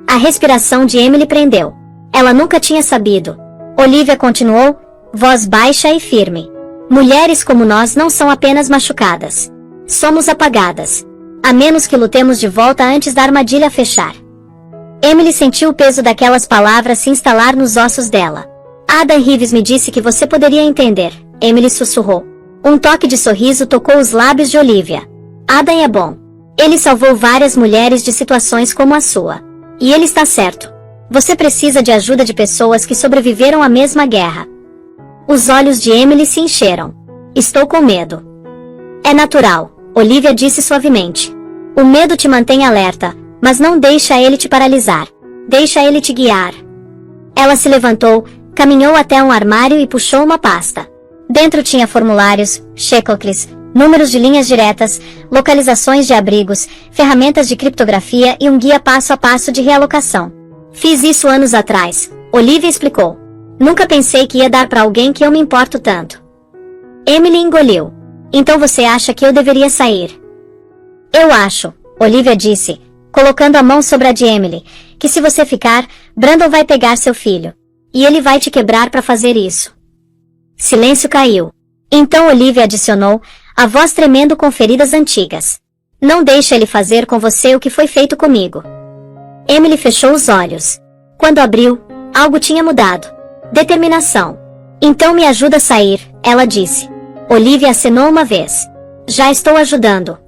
A respiração de Emily prendeu. Ela nunca tinha sabido. Olivia continuou, voz baixa e firme. Mulheres como nós não são apenas machucadas. Somos apagadas. A menos que lutemos de volta antes da armadilha fechar. Emily sentiu o peso daquelas palavras se instalar nos ossos dela. Adam Reeves me disse que você poderia entender, Emily sussurrou. Um toque de sorriso tocou os lábios de Olivia. Adam é bom. Ele salvou várias mulheres de situações como a sua. E ele está certo. Você precisa de ajuda de pessoas que sobreviveram à mesma guerra. Os olhos de Emily se encheram. Estou com medo. É natural, Olivia disse suavemente. O medo te mantém alerta, mas não deixa ele te paralisar. Deixa ele te guiar. Ela se levantou, caminhou até um armário e puxou uma pasta. Dentro tinha formulários, checklists, números de linhas diretas, localizações de abrigos, ferramentas de criptografia e um guia passo a passo de realocação. Fiz isso anos atrás, Olivia explicou. Nunca pensei que ia dar para alguém que eu me importo tanto. Emily engoliu. Então você acha que eu deveria sair? Eu acho, Olivia disse, colocando a mão sobre a de Emily, que se você ficar, Brandon vai pegar seu filho. E ele vai te quebrar para fazer isso. Silêncio caiu. Então Olivia adicionou, a voz tremendo com feridas antigas. Não deixe ele fazer com você o que foi feito comigo. Emily fechou os olhos. Quando abriu, algo tinha mudado. Determinação. Então me ajuda a sair, ela disse. Olivia acenou uma vez. Já estou ajudando.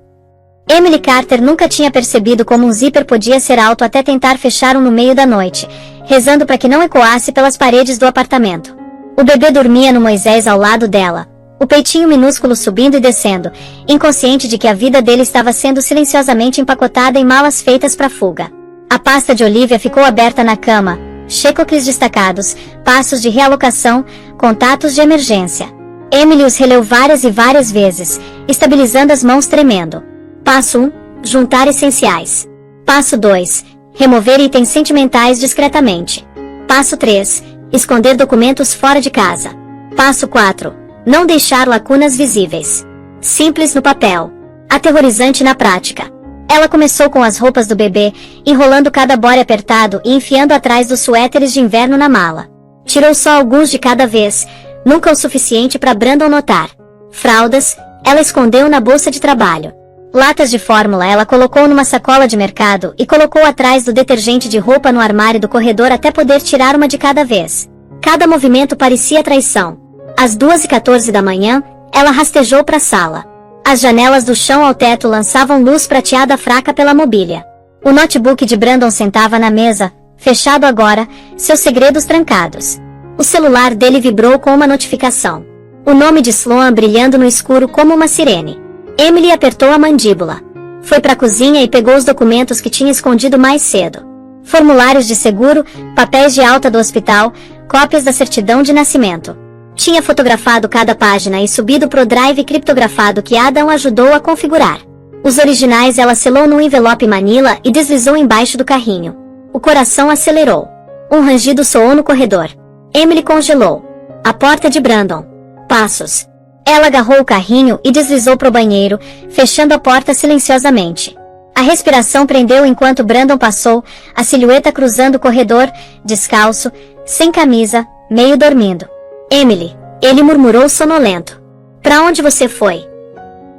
Emily Carter nunca tinha percebido como um zíper podia ser alto até tentar fechar um no meio da noite, rezando para que não ecoasse pelas paredes do apartamento. O bebê dormia no Moisés ao lado dela, o peitinho minúsculo subindo e descendo, inconsciente de que a vida dele estava sendo silenciosamente empacotada em malas feitas para fuga. A pasta de Olivia ficou aberta na cama, checklists destacados, passos de realocação, contatos de emergência. Emily os releu várias e várias vezes, estabilizando as mãos tremendo. Passo 1. Juntar essenciais. Passo 2. Remover itens sentimentais discretamente. Passo 3. Esconder documentos fora de casa. Passo 4. Não deixar lacunas visíveis. Simples no papel. Aterrorizante na prática. Ela começou com as roupas do bebê, enrolando cada body apertado e enfiando atrás dos suéteres de inverno na mala. Tirou só alguns de cada vez, nunca o suficiente para Brandon notar. Fraldas, ela escondeu na bolsa de trabalho. Latas de fórmula ela colocou numa sacola de mercado e colocou atrás do detergente de roupa no armário do corredor até poder tirar uma de cada vez. Cada movimento parecia traição. Às 2h14 da manhã, ela rastejou para a sala. As janelas do chão ao teto lançavam luz prateada fraca pela mobília. O notebook de Brandon sentava na mesa, fechado agora, seus segredos trancados. O celular dele vibrou com uma notificação. O nome de Sloan brilhando no escuro como uma sirene. Emily apertou a mandíbula. Foi para a cozinha e pegou os documentos que tinha escondido mais cedo. Formulários de seguro, papéis de alta do hospital, cópias da certidão de nascimento. Tinha fotografado cada página e subido pro drive criptografado que Adam ajudou a configurar. Os originais ela selou num envelope Manila e deslizou embaixo do carrinho. O coração acelerou. Um rangido soou no corredor. Emily congelou. A porta de Brandon. Passos. Ela agarrou o carrinho e deslizou pro banheiro, fechando a porta silenciosamente. A respiração prendeu enquanto Brandon passou, a silhueta cruzando o corredor, descalço, sem camisa, meio dormindo. Emily, ele murmurou sonolento. Pra onde você foi?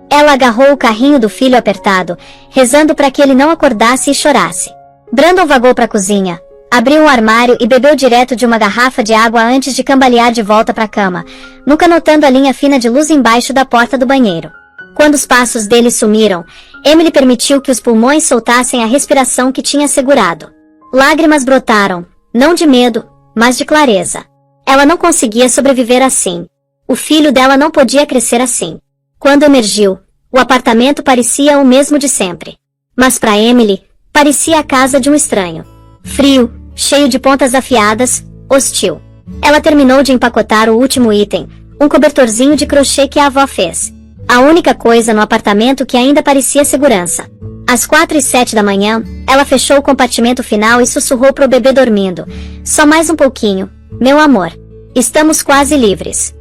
Ela agarrou o carrinho do filho apertado, rezando para que ele não acordasse e chorasse. Brandon vagou para a cozinha, abriu um armário e bebeu direto de uma garrafa de água antes de cambalear de volta para a cama, nunca notando a linha fina de luz embaixo da porta do banheiro. Quando os passos dele sumiram, Emily permitiu que os pulmões soltassem a respiração que tinha segurado. Lágrimas brotaram, não de medo, mas de clareza. Ela não conseguia sobreviver assim. O filho dela não podia crescer assim. Quando emergiu, o apartamento parecia o mesmo de sempre. Mas para Emily, parecia a casa de um estranho. Frio, cheio de pontas afiadas, hostil. Ela terminou de empacotar o último item, um cobertorzinho de crochê que a avó fez. A única coisa no apartamento que ainda parecia segurança. Às 4h07 da manhã, ela fechou o compartimento final e sussurrou pro bebê dormindo. Só mais um pouquinho, meu amor. Estamos quase livres.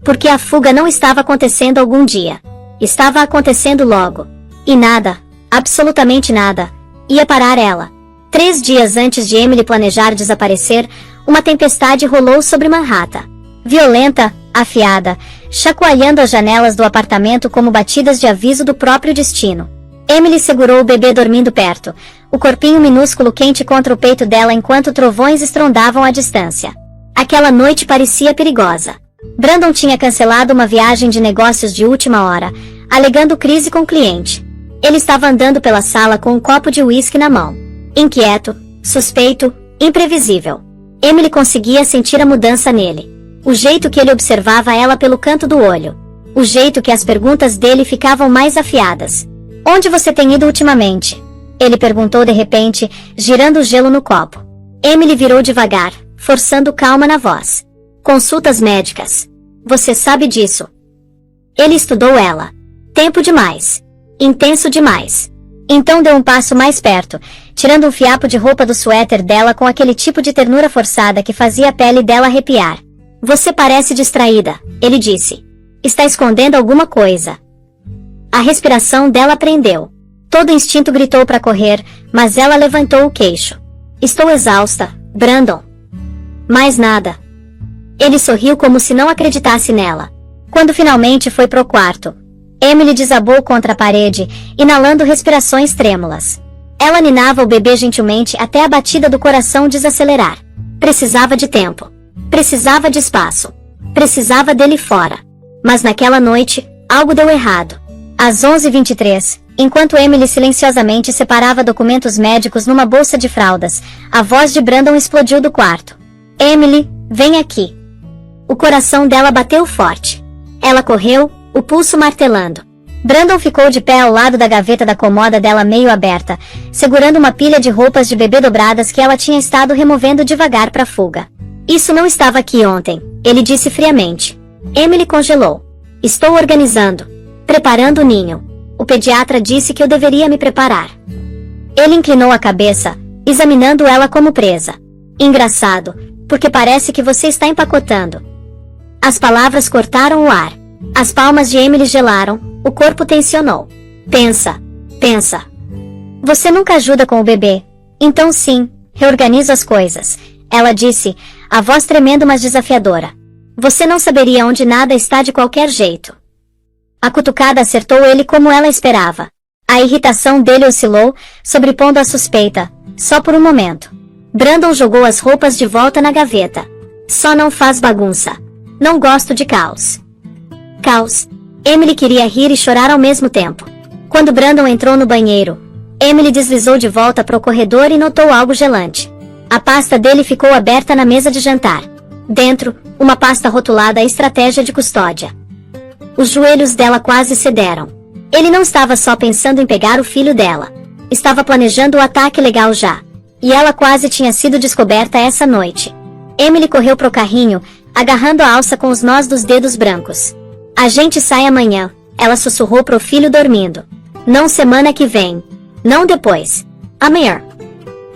Porque a fuga não estava acontecendo algum dia. Estava acontecendo logo. E nada, absolutamente nada, ia parar ela. 3 dias antes de Emily planejar desaparecer, uma tempestade rolou sobre Manhattan. Violenta, afiada, chacoalhando as janelas do apartamento como batidas de aviso do próprio destino. Emily segurou o bebê dormindo perto, o corpinho minúsculo quente contra o peito dela enquanto trovões estrondavam à distância. Aquela noite parecia perigosa. Brandon tinha cancelado uma viagem de negócios de última hora, alegando crise com o cliente. Ele estava andando pela sala com um copo de uísque na mão. Inquieto, suspeito, imprevisível. Emily conseguia sentir a mudança nele. O jeito que ele observava ela pelo canto do olho. O jeito que as perguntas dele ficavam mais afiadas. Onde você tem ido ultimamente? Ele perguntou de repente, girando o gelo no copo. Emily virou devagar, forçando calma na voz. Consultas médicas. Você sabe disso. Ele estudou ela. Tempo demais. Intenso demais. Então deu um passo mais perto, tirando um fiapo de roupa do suéter dela com aquele tipo de ternura forçada que fazia a pele dela arrepiar. Você parece distraída, ele disse. Está escondendo alguma coisa. A respiração dela prendeu. Todo instinto gritou para correr, mas ela levantou o queixo. Estou exausta, Brandon. Mais nada. Ele sorriu como se não acreditasse nela. Quando finalmente foi pro quarto, Emily desabou contra a parede, inalando respirações trêmulas. Ela ninava o bebê gentilmente até a batida do coração desacelerar. Precisava de tempo. Precisava de espaço. Precisava dele fora. Mas naquela noite, algo deu errado. Às 11h23, enquanto Emily silenciosamente separava documentos médicos numa bolsa de fraldas, a voz de Brandon explodiu do quarto. Emily, vem aqui. O coração dela bateu forte. Ela correu, o pulso martelando. Brandon ficou de pé ao lado da gaveta da comoda dela meio aberta, segurando uma pilha de roupas de bebê dobradas que ela tinha estado removendo devagar para a fuga. Isso não estava aqui ontem, ele disse friamente. Emily congelou. Estou organizando. Preparando o ninho. O pediatra disse que eu deveria me preparar. Ele inclinou a cabeça, examinando ela como presa. Engraçado, porque parece que você está empacotando. As palavras cortaram o ar. As palmas de Emily gelaram, o corpo tensionou. Pensa. Você nunca ajuda com o bebê. Então sim, reorganizo as coisas. Ela disse, a voz tremendo mas desafiadora. Você não saberia onde nada está de qualquer jeito. A cutucada acertou ele como ela esperava. A irritação dele oscilou, sobrepondo a suspeita, só por um momento. Brandon jogou as roupas de volta na gaveta. Só não faz bagunça. Não gosto de caos. Caos. Emily queria rir e chorar ao mesmo tempo. Quando Brandon entrou no banheiro, Emily deslizou de volta para o corredor e notou algo gelante. A pasta dele ficou aberta na mesa de jantar. Dentro, uma pasta rotulada Estratégia de Custódia. Os joelhos dela quase cederam. Ele não estava só pensando em pegar o filho dela. Estava planejando o ataque legal já. E ela quase tinha sido descoberta essa noite. Emily correu pro carrinho, agarrando a alça com os nós dos dedos brancos. A gente sai amanhã, ela sussurrou pro filho dormindo. Não semana que vem. Não depois. Amanhã.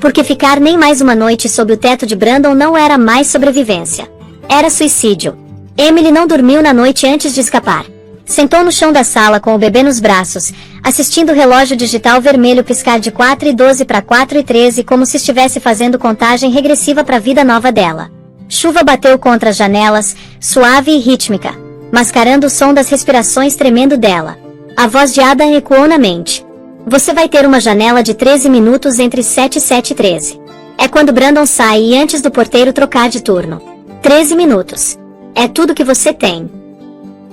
Porque ficar nem mais uma noite sob o teto de Brandon não era mais sobrevivência. Era suicídio. Emily não dormiu na noite antes de escapar. Sentou no chão da sala com o bebê nos braços, assistindo o relógio digital vermelho piscar de 4:12 para 4:13 como se estivesse fazendo contagem regressiva para a vida nova dela. Chuva bateu contra as janelas, suave e rítmica, mascarando o som das respirações tremendo dela. A voz de Adam ecoou na mente. Você vai ter uma janela de 13 minutos entre 7 e 7:13. É quando Brandon sai e antes do porteiro trocar de turno. 13 minutos. É tudo que você tem.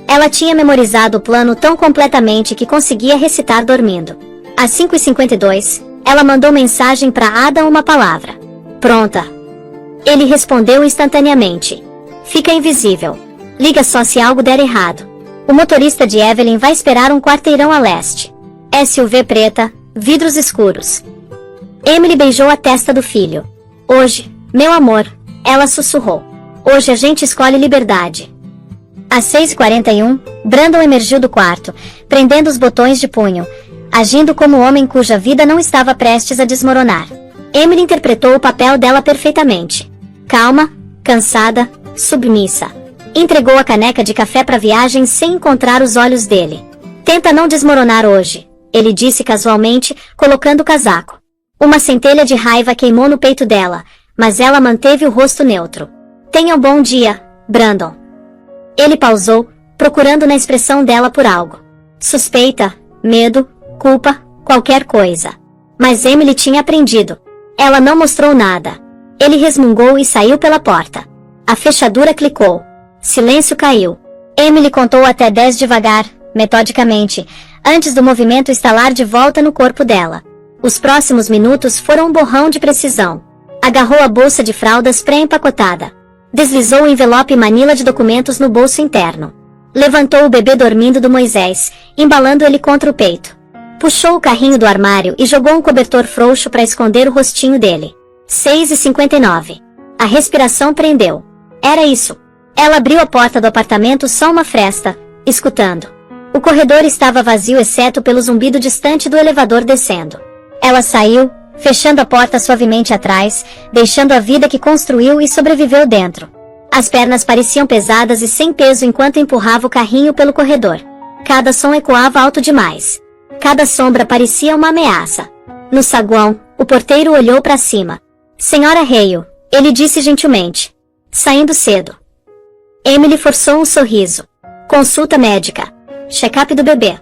Ela tinha memorizado o plano tão completamente que conseguia recitar dormindo. Às 5:52, ela mandou mensagem para Adam uma palavra. Pronta. Ele respondeu instantaneamente. Fica invisível. Liga só se algo der errado. O motorista de Evelyn vai esperar um quarteirão a leste. SUV preta, vidros escuros. Emily beijou a testa do filho. Hoje, meu amor, ela sussurrou. Hoje a gente escolhe liberdade. Às 6:41, Brandon emergiu do quarto, prendendo os botões de punho, agindo como homem cuja vida não estava prestes a desmoronar. Emily interpretou o papel dela perfeitamente. Calma, cansada, submissa. Entregou a caneca de café para a viagem sem encontrar os olhos dele. Tenta não desmoronar hoje, ele disse casualmente, colocando o casaco. Uma centelha de raiva queimou no peito dela, mas ela manteve o rosto neutro. Tenha um bom dia, Brandon. Ele pausou, procurando na expressão dela por algo. Suspeita, medo, culpa, qualquer coisa. Mas Emily tinha aprendido. Ela não mostrou nada. Ele resmungou e saiu pela porta. A fechadura clicou. Silêncio caiu. Emily contou até 10 devagar, metodicamente, antes do movimento estalar de volta no corpo dela. Os próximos minutos foram um borrão de precisão. Agarrou a bolsa de fraldas pré-empacotada. Deslizou o envelope e manila de documentos no bolso interno. Levantou o bebê dormindo do Moisés, embalando ele contra o peito. Puxou o carrinho do armário e jogou um cobertor frouxo para esconder o rostinho dele. 6h59. A respiração prendeu. Era isso. Ela abriu a porta do apartamento só uma fresta, escutando. O corredor estava vazio exceto pelo zumbido distante do elevador descendo. Ela saiu, fechando a porta suavemente atrás, deixando a vida que construiu e sobreviveu dentro. As pernas pareciam pesadas e sem peso enquanto empurrava o carrinho pelo corredor. Cada som ecoava alto demais. Cada sombra parecia uma ameaça. No saguão, o porteiro olhou para cima. Senhora Hale, ele disse gentilmente. Saindo cedo. Emily forçou um sorriso. Consulta médica. Check-up do bebê.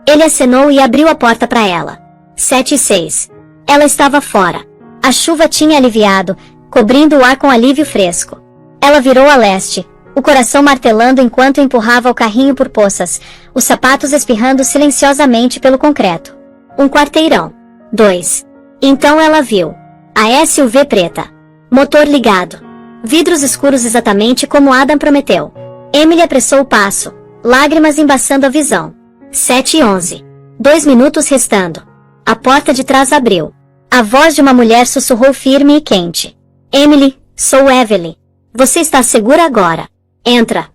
Ele acenou e abriu a porta para ela. 7h06. Ela estava fora. A chuva tinha aliviado, cobrindo o ar com alívio fresco. Ela virou a leste, o coração martelando enquanto empurrava o carrinho por poças, os sapatos espirrando silenciosamente pelo concreto. Um quarteirão. 2. Então ela viu. A SUV preta. Motor ligado. Vidros escuros exatamente como Adam prometeu. Emily apressou o passo, lágrimas embaçando a visão. 7h11. 2 minutos restando. A porta de trás abriu. A voz de uma mulher sussurrou firme e quente. Emily, sou Evelyn. Você está segura agora. Entra.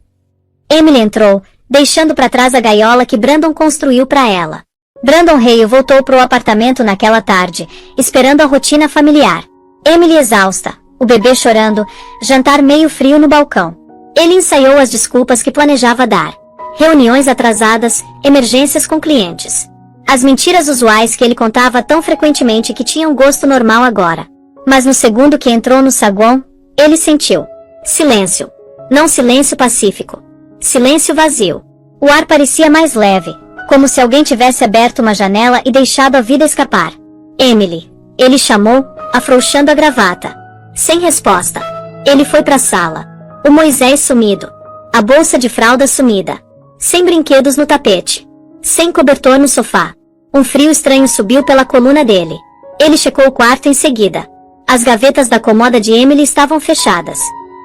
Emily entrou, deixando para trás a gaiola que Brandon construiu para ela. Brandon Hale voltou para o apartamento naquela tarde, esperando a rotina familiar. Emily exausta, o bebê chorando, jantar meio frio no balcão. Ele ensaiou as desculpas que planejava dar. Reuniões atrasadas, emergências com clientes. As mentiras usuais que ele contava tão frequentemente que tinham gosto normal agora. Mas no segundo que entrou no saguão, ele sentiu. Silêncio. Não silêncio pacífico. Silêncio vazio. O ar parecia mais leve, como se alguém tivesse aberto uma janela e deixado a vida escapar. Emily. Ele chamou, afrouxando a gravata. Sem resposta. Ele foi para a sala. O Moisés sumido. A bolsa de fralda sumida. Sem brinquedos no tapete. Sem cobertor no sofá. Um frio estranho subiu pela coluna dele. Ele checou o quarto em seguida. As gavetas da cômoda de Emily estavam fechadas.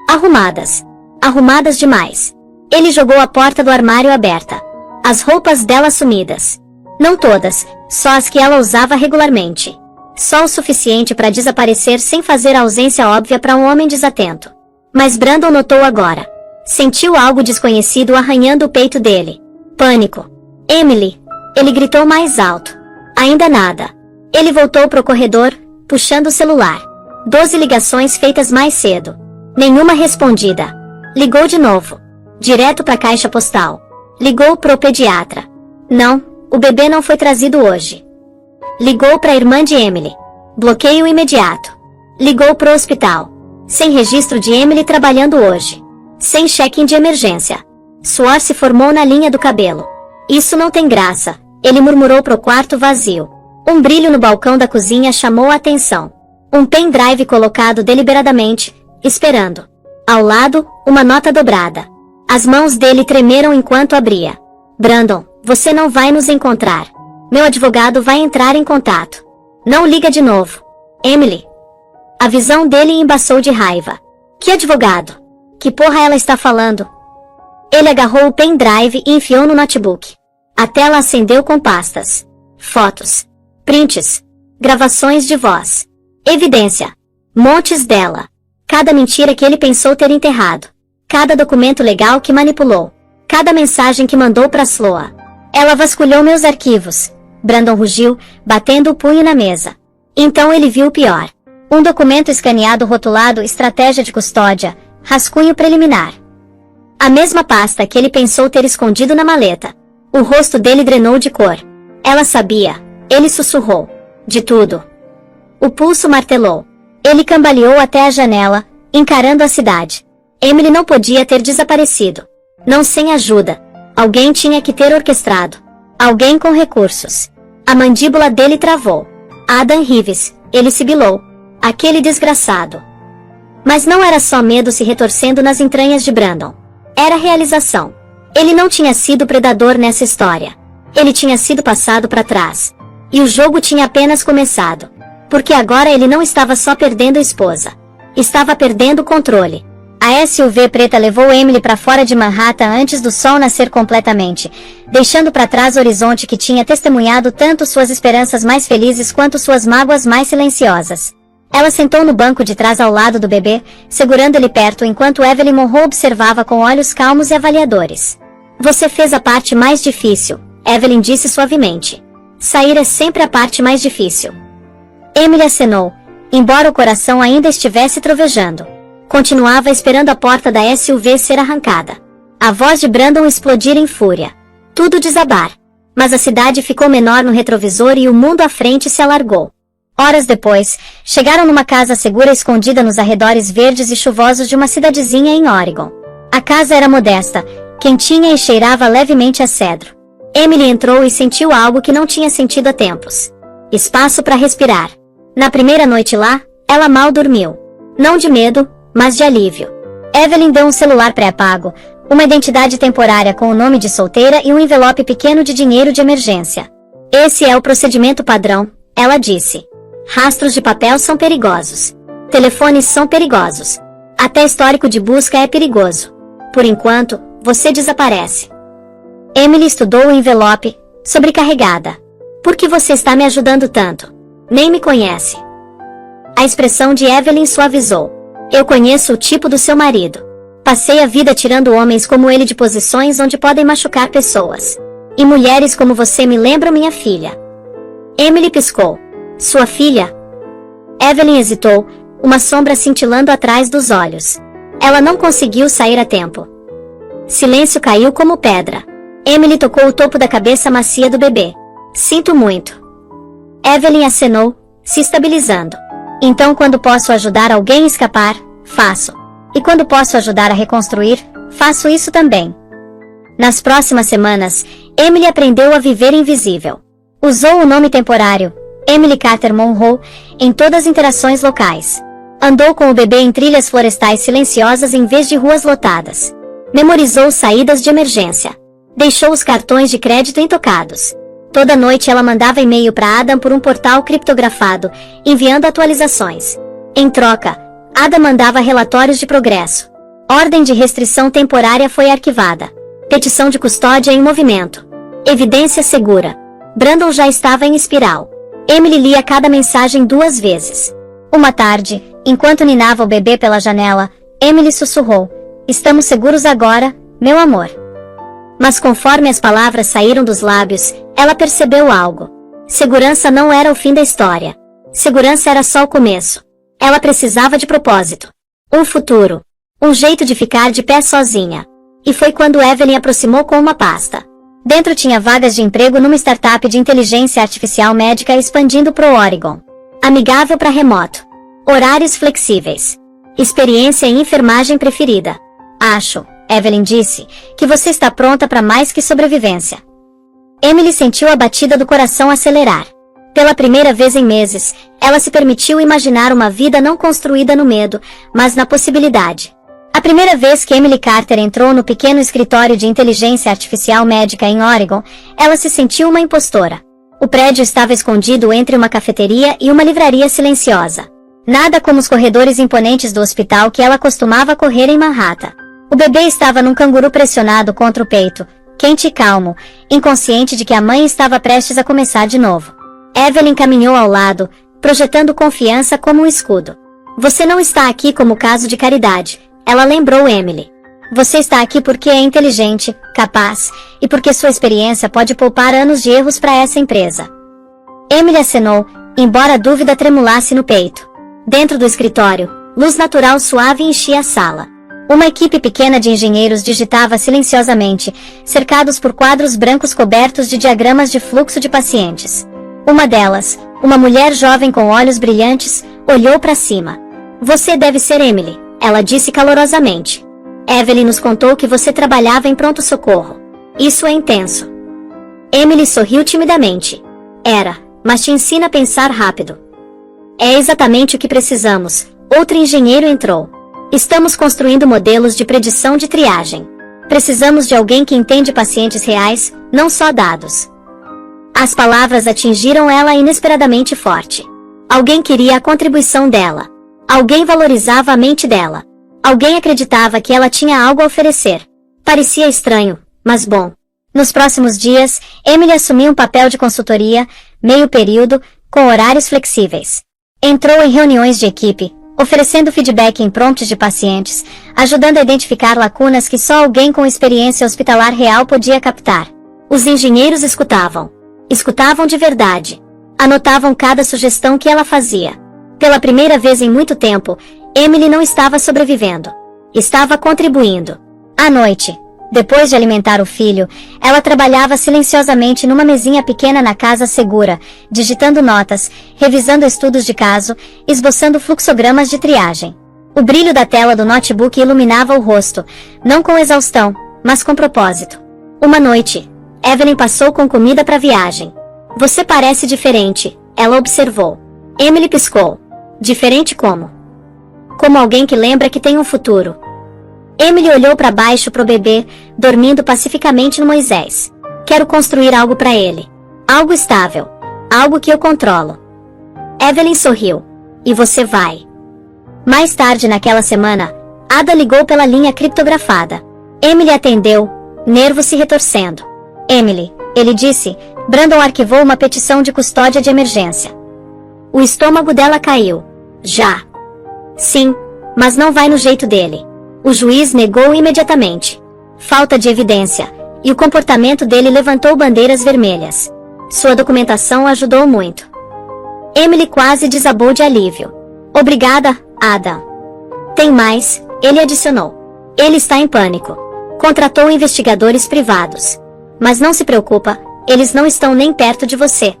Arrumadas. Arrumadas demais. Ele jogou a porta do armário aberta. As roupas dela sumidas. Não todas, só as que ela usava regularmente. Só o suficiente para desaparecer sem fazer a ausência óbvia para um homem desatento. Mas Brandon notou agora. Sentiu algo desconhecido arranhando o peito dele. Pânico. Emily. Ele gritou mais alto. Ainda nada. Ele voltou para o corredor, puxando o celular. 12 ligações feitas mais cedo. Nenhuma respondida. Ligou de novo. Direto para a caixa postal. Ligou pro pediatra. Não, o bebê não foi trazido hoje. Ligou para a irmã de Emily. Bloqueio imediato. Ligou pro hospital. Sem registro de Emily trabalhando hoje. Sem check-in de emergência. Suor se formou na linha do cabelo. Isso não tem graça, ele murmurou pro quarto vazio. Um brilho no balcão da cozinha chamou a atenção. Um pendrive colocado deliberadamente, esperando. Ao lado, uma nota dobrada. As mãos dele tremeram enquanto abria. Brandon, você não vai nos encontrar. Meu advogado vai entrar em contato. Não liga de novo. Emily. A visão dele embaçou de raiva. Que advogado? Que porra ela está falando? Ele agarrou o pendrive e enfiou no notebook. A tela acendeu com pastas. Fotos. Prints. Gravações de voz. Evidência. Montes dela. Cada mentira que ele pensou ter enterrado. Cada documento legal que manipulou. Cada mensagem que mandou para Sloa. Ela vasculhou meus arquivos. Brandon rugiu, batendo o punho na mesa. Então ele viu o pior. Um documento escaneado rotulado Estratégia de Custódia, Rascunho preliminar. A mesma pasta que ele pensou ter escondido na maleta. O rosto dele drenou de cor. Ela sabia. Ele sussurrou. De tudo. O pulso martelou. Ele cambaleou até a janela, encarando a cidade. Emily não podia ter desaparecido. Não sem ajuda. Alguém tinha que ter orquestrado. Alguém com recursos. A mandíbula dele travou. Adam Reeves, ele sibilou. Aquele desgraçado. Mas não era só medo se retorcendo nas entranhas de Brandon. Era realização. Ele não tinha sido predador nessa história. Ele tinha sido passado para trás. E o jogo tinha apenas começado. Porque agora ele não estava só perdendo a esposa. Estava perdendo o controle. A SUV preta levou Emily para fora de Manhattan antes do sol nascer completamente, deixando para trás o horizonte que tinha testemunhado tanto suas esperanças mais felizes quanto suas mágoas mais silenciosas. Ela sentou no banco de trás ao lado do bebê, segurando ele perto enquanto Evelyn Monroe observava com olhos calmos e avaliadores. Você fez a parte mais difícil, Evelyn disse suavemente. Sair é sempre a parte mais difícil. Emily acenou, embora o coração ainda estivesse trovejando. Continuava esperando a porta da SUV ser arrancada. A voz de Brandon explodir em fúria. Tudo desabar. Mas a cidade ficou menor no retrovisor e o mundo à frente se alargou. Horas depois, chegaram numa casa segura escondida nos arredores verdes e chuvosos de uma cidadezinha em Oregon. A casa era modesta, quentinha e cheirava levemente a cedro. Emily entrou e sentiu algo que não tinha sentido há tempos. Espaço para respirar. Na primeira noite lá, ela mal dormiu. Não de medo, mas de alívio. Evelyn deu um celular pré-pago, uma identidade temporária com o nome de solteira e um envelope pequeno de dinheiro de emergência. Esse é o procedimento padrão, ela disse. Rastros de papel são perigosos. Telefones são perigosos. Até histórico de busca é perigoso. Por enquanto, você desaparece. Emily estudou o envelope, sobrecarregada. Por que você está me ajudando tanto? Nem me conhece. A expressão de Evelyn suavizou. Eu conheço o tipo do seu marido. Passei a vida tirando homens como ele de posições onde podem machucar pessoas. E mulheres como você me lembram minha filha. Emily piscou. Sua filha? Evelyn hesitou, uma sombra cintilando atrás dos olhos. Ela não conseguiu sair a tempo. Silêncio caiu como pedra. Emily tocou o topo da cabeça macia do bebê. Sinto muito. Evelyn acenou, se estabilizando. Então quando posso ajudar alguém a escapar, faço. E quando posso ajudar a reconstruir, faço isso também. Nas próximas semanas, Emily aprendeu a viver invisível. Usou o nome temporário, Emily Carter Monroe, em todas as interações locais. Andou com o bebê em trilhas florestais silenciosas em vez de ruas lotadas. Memorizou saídas de emergência. Deixou os cartões de crédito intocados. Toda noite ela mandava e-mail para Adam por um portal criptografado, enviando atualizações. Em troca, Adam mandava relatórios de progresso. Ordem de restrição temporária foi arquivada. Petição de custódia em movimento. Evidência segura. Brandon já estava em espiral. Emily lia cada mensagem 2 vezes. Uma tarde, enquanto ninava o bebê pela janela, Emily sussurrou: Estamos seguros agora, meu amor. Mas conforme as palavras saíram dos lábios, ela percebeu algo. Segurança não era o fim da história. Segurança era só o começo. Ela precisava de propósito. Um futuro. Um jeito de ficar de pé sozinha. E foi quando Evelyn aproximou com uma pasta. Dentro tinha vagas de emprego numa startup de inteligência artificial médica expandindo pro Oregon. Amigável para remoto. Horários flexíveis. Experiência em enfermagem preferida. Acho, Evelyn disse, que você está pronta para mais que sobrevivência. Emily sentiu a batida do coração acelerar. Pela primeira vez em meses, ela se permitiu imaginar uma vida não construída no medo, mas na possibilidade. A primeira vez que Emily Carter entrou no pequeno escritório de inteligência artificial médica em Oregon, ela se sentiu uma impostora. O prédio estava escondido entre uma cafeteria e uma livraria silenciosa. Nada como os corredores imponentes do hospital que ela costumava correr em Manhattan. O bebê estava num canguru pressionado contra o peito, quente e calmo, inconsciente de que a mãe estava prestes a começar de novo. Evelyn caminhou ao lado, projetando confiança como um escudo. Você não está aqui como caso de caridade, ela lembrou Emily. Você está aqui porque é inteligente, capaz, e porque sua experiência pode poupar anos de erros para essa empresa. Emily acenou, embora a dúvida tremulasse no peito. Dentro do escritório, luz natural suave enchia a sala. Uma equipe pequena de engenheiros digitava silenciosamente, cercados por quadros brancos cobertos de diagramas de fluxo de pacientes. Uma delas, uma mulher jovem com olhos brilhantes, olhou para cima. Você deve ser Emily, ela disse calorosamente. Evelyn nos contou que você trabalhava em pronto-socorro. Isso é intenso. Emily sorriu timidamente. Era, mas te ensina a pensar rápido. É exatamente o que precisamos. Outro engenheiro entrou. Estamos construindo modelos de predição de triagem. Precisamos de alguém que entende pacientes reais, não só dados. As palavras atingiram ela inesperadamente forte. Alguém queria a contribuição dela. Alguém valorizava a mente dela. Alguém acreditava que ela tinha algo a oferecer. Parecia estranho, mas bom. Nos próximos dias, Emily assumiu um papel de consultoria, meio período, com horários flexíveis. Entrou em reuniões de equipe, oferecendo feedback em prompts de pacientes, ajudando a identificar lacunas que só alguém com experiência hospitalar real podia captar. Os engenheiros escutavam. Escutavam de verdade. Anotavam cada sugestão que ela fazia. Pela primeira vez em muito tempo, Emily não estava sobrevivendo. Estava contribuindo. À noite, depois de alimentar o filho, ela trabalhava silenciosamente numa mesinha pequena na casa segura, digitando notas, revisando estudos de caso, esboçando fluxogramas de triagem. O brilho da tela do notebook iluminava o rosto, não com exaustão, mas com propósito. Uma noite, Evelyn passou com comida para a viagem. Você parece diferente, ela observou. Emily piscou. Diferente como? Como alguém que lembra que tem um futuro. Emily olhou para baixo pro bebê, dormindo pacificamente no Moisés. Quero construir algo para ele. Algo estável. Algo que eu controlo. Evelyn sorriu. E você vai. Mais tarde naquela semana, Ada ligou pela linha criptografada. Emily atendeu, nervos se retorcendo. Emily, ele disse, Brandon arquivou uma petição de custódia de emergência. O estômago dela caiu. Já. Sim, mas não vai no jeito dele. O juiz negou imediatamente. Falta de evidência, e o comportamento dele levantou bandeiras vermelhas. Sua documentação ajudou muito. Emily quase desabou de alívio. Obrigada, Ada. Tem mais, ele adicionou. Ele está em pânico. Contratou investigadores privados. Mas não se preocupa, eles não estão nem perto de você.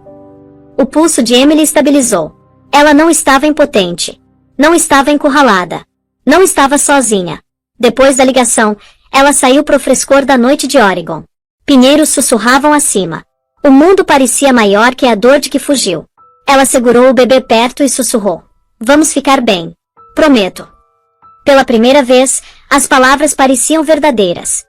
O pulso de Emily estabilizou. Ela não estava impotente. Não estava encurralada. Não estava sozinha. Depois da ligação, ela saiu pro frescor da noite de Oregon. Pinheiros sussurravam acima. O mundo parecia maior que a dor de que fugiu. Ela segurou o bebê perto e sussurrou. Vamos ficar bem. Prometo. Pela primeira vez, as palavras pareciam verdadeiras.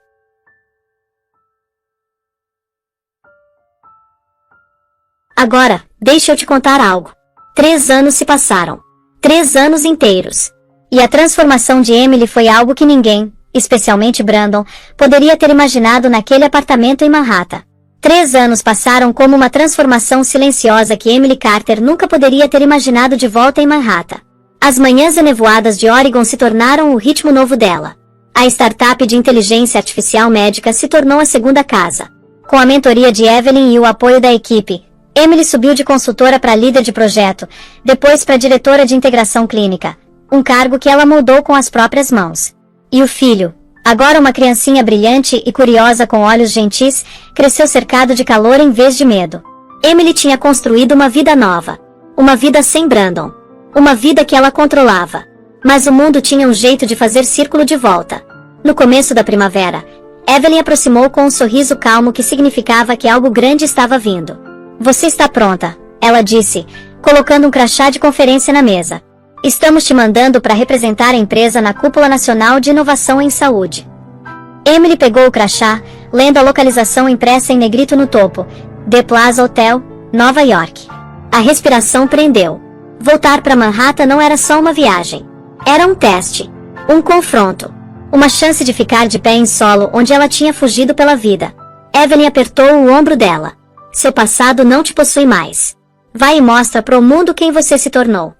Agora, deixa eu te contar algo. 3 anos se passaram. 3 anos inteiros. E a transformação de Emily foi algo que ninguém, especialmente Brandon, poderia ter imaginado naquele apartamento em Manhattan. 3 anos passaram como uma transformação silenciosa que Emily Carter nunca poderia ter imaginado de volta em Manhattan. As manhãs enevoadas de Oregon se tornaram o ritmo novo dela. A startup de inteligência artificial médica se tornou a segunda casa. Com a mentoria de Evelyn e o apoio da equipe, Emily subiu de consultora para líder de projeto, depois para diretora de integração clínica, um cargo que ela moldou com as próprias mãos. E o filho, agora uma criancinha brilhante e curiosa com olhos gentis, cresceu cercado de calor em vez de medo. Emily tinha construído uma vida nova. Uma vida sem Brandon. Uma vida que ela controlava. Mas o mundo tinha um jeito de fazer círculo de volta. No começo da primavera, Evelyn aproximou com um sorriso calmo que significava que algo grande estava vindo. Você está pronta, ela disse, colocando um crachá de conferência na mesa. Estamos te mandando para representar a empresa na Cúpula Nacional de Inovação em Saúde. Emily pegou o crachá, lendo a localização impressa em negrito no topo. The Plaza Hotel, Nova York. A respiração prendeu. Voltar para Manhattan não era só uma viagem. Era um teste. Um confronto. Uma chance de ficar de pé em solo onde ela tinha fugido pela vida. Evelyn apertou o ombro dela. Seu passado não te possui mais. Vai e mostra para o mundo quem você se tornou.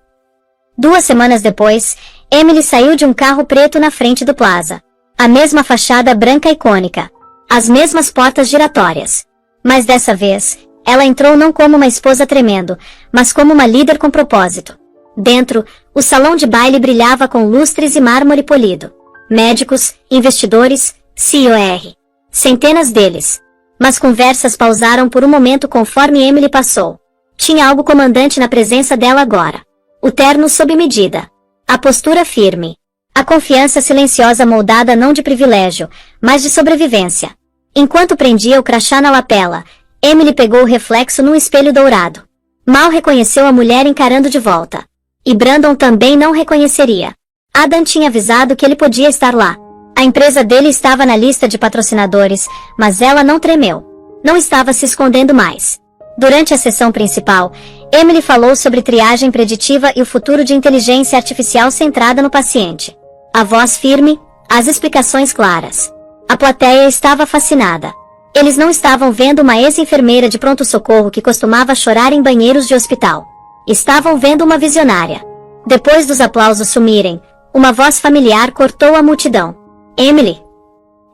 2 semanas depois, Emily saiu de um carro preto na frente do Plaza. A mesma fachada branca icônica. As mesmas portas giratórias. Mas dessa vez, ela entrou não como uma esposa tremendo, mas como uma líder com propósito. Dentro, o salão de baile brilhava com lustres e mármore polido. médicos, investidores, CEOs. Centenas deles. Mas conversas pausaram por um momento conforme Emily passou. Tinha algo comandante na presença dela agora. O terno sob medida. A postura firme. A confiança silenciosa moldada não de privilégio, mas de sobrevivência. Enquanto prendia o crachá na lapela, Emily pegou o reflexo num espelho dourado. Mal reconheceu a mulher encarando de volta. E Brandon também não reconheceria. Adam tinha avisado que ele podia estar lá. A empresa dele estava na lista de patrocinadores, mas ela não tremeu. Não estava se escondendo mais. Durante a sessão principal, Emily falou sobre triagem preditiva e o futuro de inteligência artificial centrada no paciente. A voz firme, as explicações claras. A plateia estava fascinada. Eles não estavam vendo uma ex-enfermeira de pronto-socorro que costumava chorar em banheiros de hospital. Estavam vendo uma visionária. Depois dos aplausos sumirem, uma voz familiar cortou a multidão. Emily.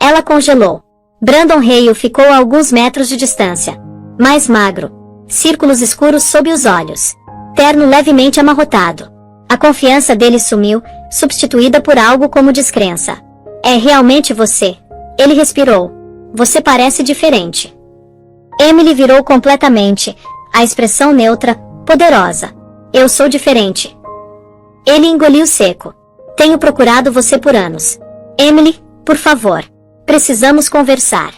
Ela congelou. Brandon Hale ficou a alguns metros de distância. Mais magro. Círculos escuros sob os olhos. Terno levemente amarrotado. A confiança dele sumiu, substituída por algo como descrença. É realmente você. Ele respirou. Você parece diferente. Emily virou completamente, a expressão neutra, poderosa. Eu sou diferente. Ele engoliu seco. Tenho procurado você por anos. Emily, por favor. Precisamos conversar.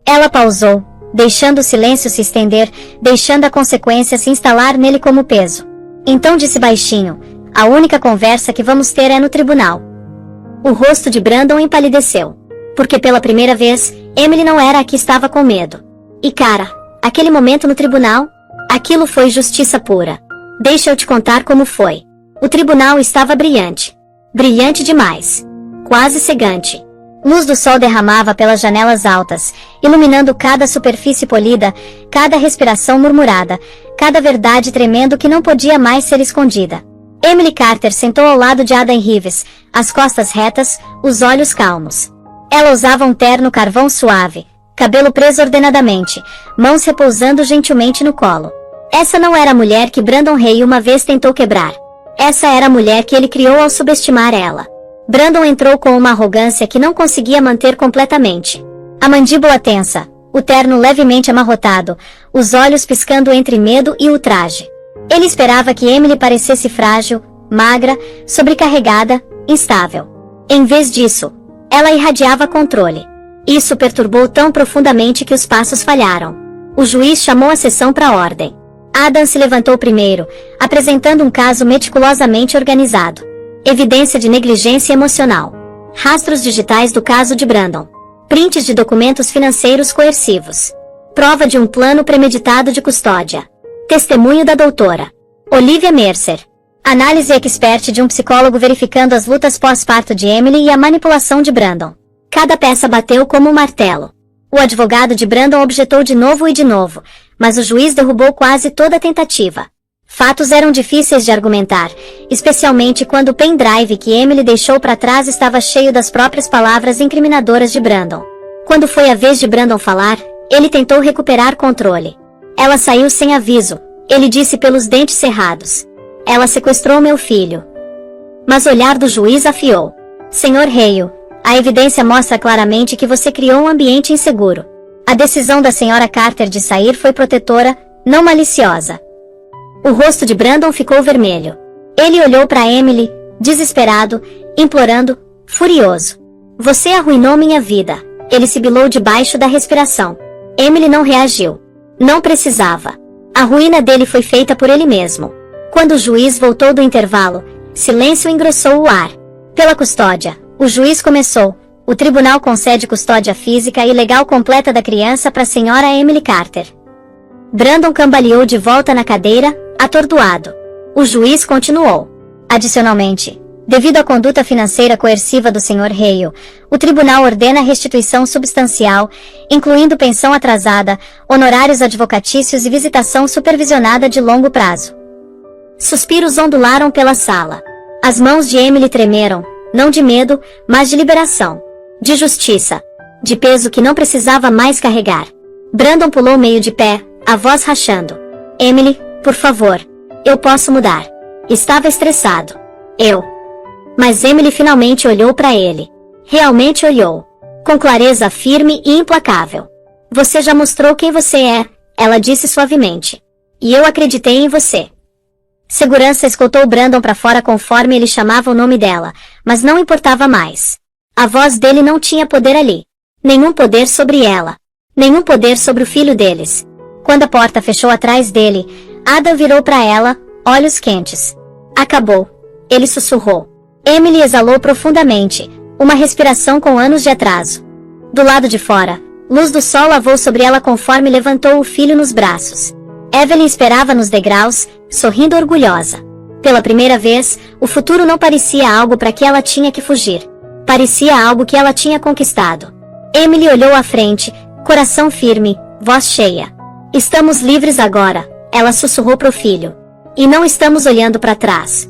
Ela pausou, deixando o silêncio se estender, deixando a consequência se instalar nele como peso. Então disse baixinho, a única conversa que vamos ter é no tribunal. O rosto de Brandon empalideceu. Porque pela primeira vez, Emily não era a que estava com medo. E cara, aquele momento no tribunal? Aquilo foi justiça pura. Deixa eu te contar como foi. O tribunal estava brilhante. Brilhante demais. Quase cegante. Luz do sol derramava pelas janelas altas, iluminando cada superfície polida, cada respiração murmurada, cada verdade tremendo que não podia mais ser escondida. Emily Carter sentou ao lado de Adam Reeves, as costas retas, os olhos calmos. Ela usava um terno carvão suave, cabelo preso ordenadamente, mãos repousando gentilmente no colo. Essa não era a mulher que Brandon Hale uma vez tentou quebrar. Essa era a mulher que ele criou ao subestimar ela. Brandon entrou com uma arrogância que não conseguia manter completamente. A mandíbula tensa, o terno levemente amarrotado, os olhos piscando entre medo e ultraje. Ele esperava que Emily parecesse frágil, magra, sobrecarregada, instável. Em vez disso, ela irradiava controle. Isso perturbou tão profundamente que os passos falharam. O juiz chamou a sessão para ordem. Adam se levantou primeiro, apresentando um caso meticulosamente organizado. Evidência de negligência emocional. Rastros digitais do caso de Brandon. Prints de documentos financeiros coercivos. Prova de um plano premeditado de custódia. Testemunho da doutora Olivia Mercer. Análise expert de um psicólogo verificando as lutas pós-parto de Emily e a manipulação de Brandon. Cada peça bateu como um martelo. O advogado de Brandon objetou de novo e de novo, mas o juiz derrubou quase toda a tentativa. Fatos eram difíceis de argumentar, especialmente quando o pendrive que Emily deixou para trás estava cheio das próprias palavras incriminadoras de Brandon. Quando foi a vez de Brandon falar, ele tentou recuperar controle. Ela saiu sem aviso, ele disse pelos dentes cerrados. Ela sequestrou meu filho. Mas o olhar do juiz afiou. Senhor Hale, a evidência mostra claramente que você criou um ambiente inseguro. A decisão da senhora Carter de sair foi protetora, não maliciosa. O rosto de Brandon ficou vermelho. Ele olhou para Emily, desesperado, implorando, furioso. Você arruinou minha vida. Ele sibilou debaixo da respiração. Emily não reagiu. Não precisava. A ruína dele foi feita por ele mesmo. Quando o juiz voltou do intervalo, silêncio engrossou o ar. Pela custódia, o juiz começou. O tribunal concede custódia física e legal completa da criança para a senhora Emily Carter. Brandon cambaleou de volta na cadeira, atordoado. O juiz continuou. Adicionalmente, devido à conduta financeira coerciva do Sr. Hale, o tribunal ordena restituição substancial, incluindo pensão atrasada, honorários advocatícios e visitação supervisionada de longo prazo. Suspiros ondularam pela sala. As mãos de Emily tremeram, não de medo, mas de liberação. De justiça. De peso que não precisava mais carregar. Brandon pulou meio de pé, a voz rachando. Emily, por favor. Eu posso mudar. Estava estressado. Mas Emily finalmente olhou para ele. Realmente olhou. Com clareza firme e implacável. Você já mostrou quem você é, ela disse suavemente. E eu acreditei em você. Segurança escoltou Brandon para fora conforme ele chamava o nome dela, mas não importava mais. A voz dele não tinha poder ali. Nenhum poder sobre ela. Nenhum poder sobre o filho deles. Quando a porta fechou atrás dele, Adam virou para ela, olhos quentes. Acabou. Ele sussurrou. Emily exalou profundamente, uma respiração com anos de atraso. Do lado de fora, luz do sol lavou sobre ela conforme levantou o filho nos braços. Evelyn esperava nos degraus, sorrindo orgulhosa. Pela primeira vez, o futuro não parecia algo para que ela tinha que fugir. Parecia algo que ela tinha conquistado. Emily olhou à frente, coração firme, voz cheia. Estamos livres agora, ela sussurrou pro filho. E não estamos olhando para trás.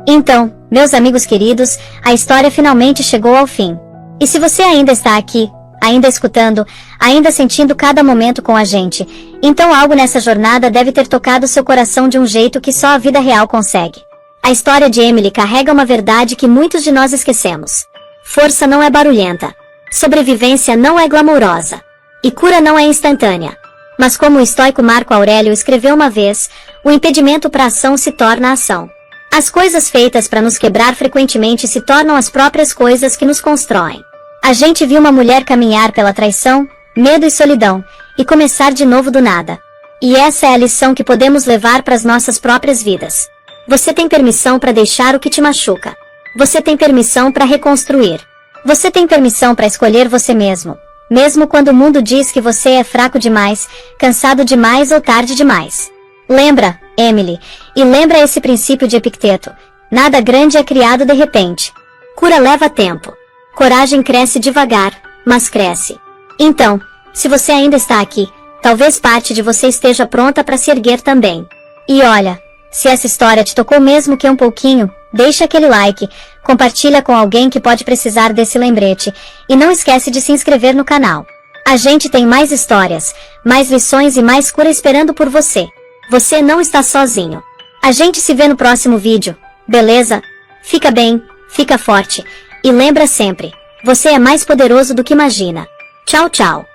Então, meus amigos queridos, a história finalmente chegou ao fim. E se você ainda está aqui, ainda escutando, ainda sentindo cada momento com a gente, então algo nessa jornada deve ter tocado seu coração de um jeito que só a vida real consegue. A história de Emily carrega uma verdade que muitos de nós esquecemos. Força não é barulhenta. Sobrevivência não é glamourosa. E cura não é instantânea. Mas como o estoico Marco Aurélio escreveu uma vez, o impedimento para a ação se torna a ação. As coisas feitas para nos quebrar frequentemente se tornam as próprias coisas que nos constroem. A gente viu uma mulher caminhar pela traição, medo e solidão, e começar de novo do nada. E essa é a lição que podemos levar para as nossas próprias vidas. Você tem permissão para deixar o que te machuca. Você tem permissão para reconstruir. Você tem permissão para escolher você mesmo. Mesmo quando o mundo diz que você é fraco demais, cansado demais ou tarde demais. Lembra, Emily, e lembra esse princípio de Epicteto. Nada grande é criado de repente. Cura leva tempo. Coragem cresce devagar, mas cresce. Então, se você ainda está aqui, talvez parte de você esteja pronta para se erguer também. E olha, se essa história te tocou mesmo que um pouquinho, deixa aquele like, compartilha com alguém que pode precisar desse lembrete, e não esquece de se inscrever no canal. A gente tem mais histórias, mais lições e mais cura esperando por você. Você não está sozinho. A gente se vê no próximo vídeo, beleza? Fica bem, fica forte. E lembra sempre, você é mais poderoso do que imagina. Tchau, tchau.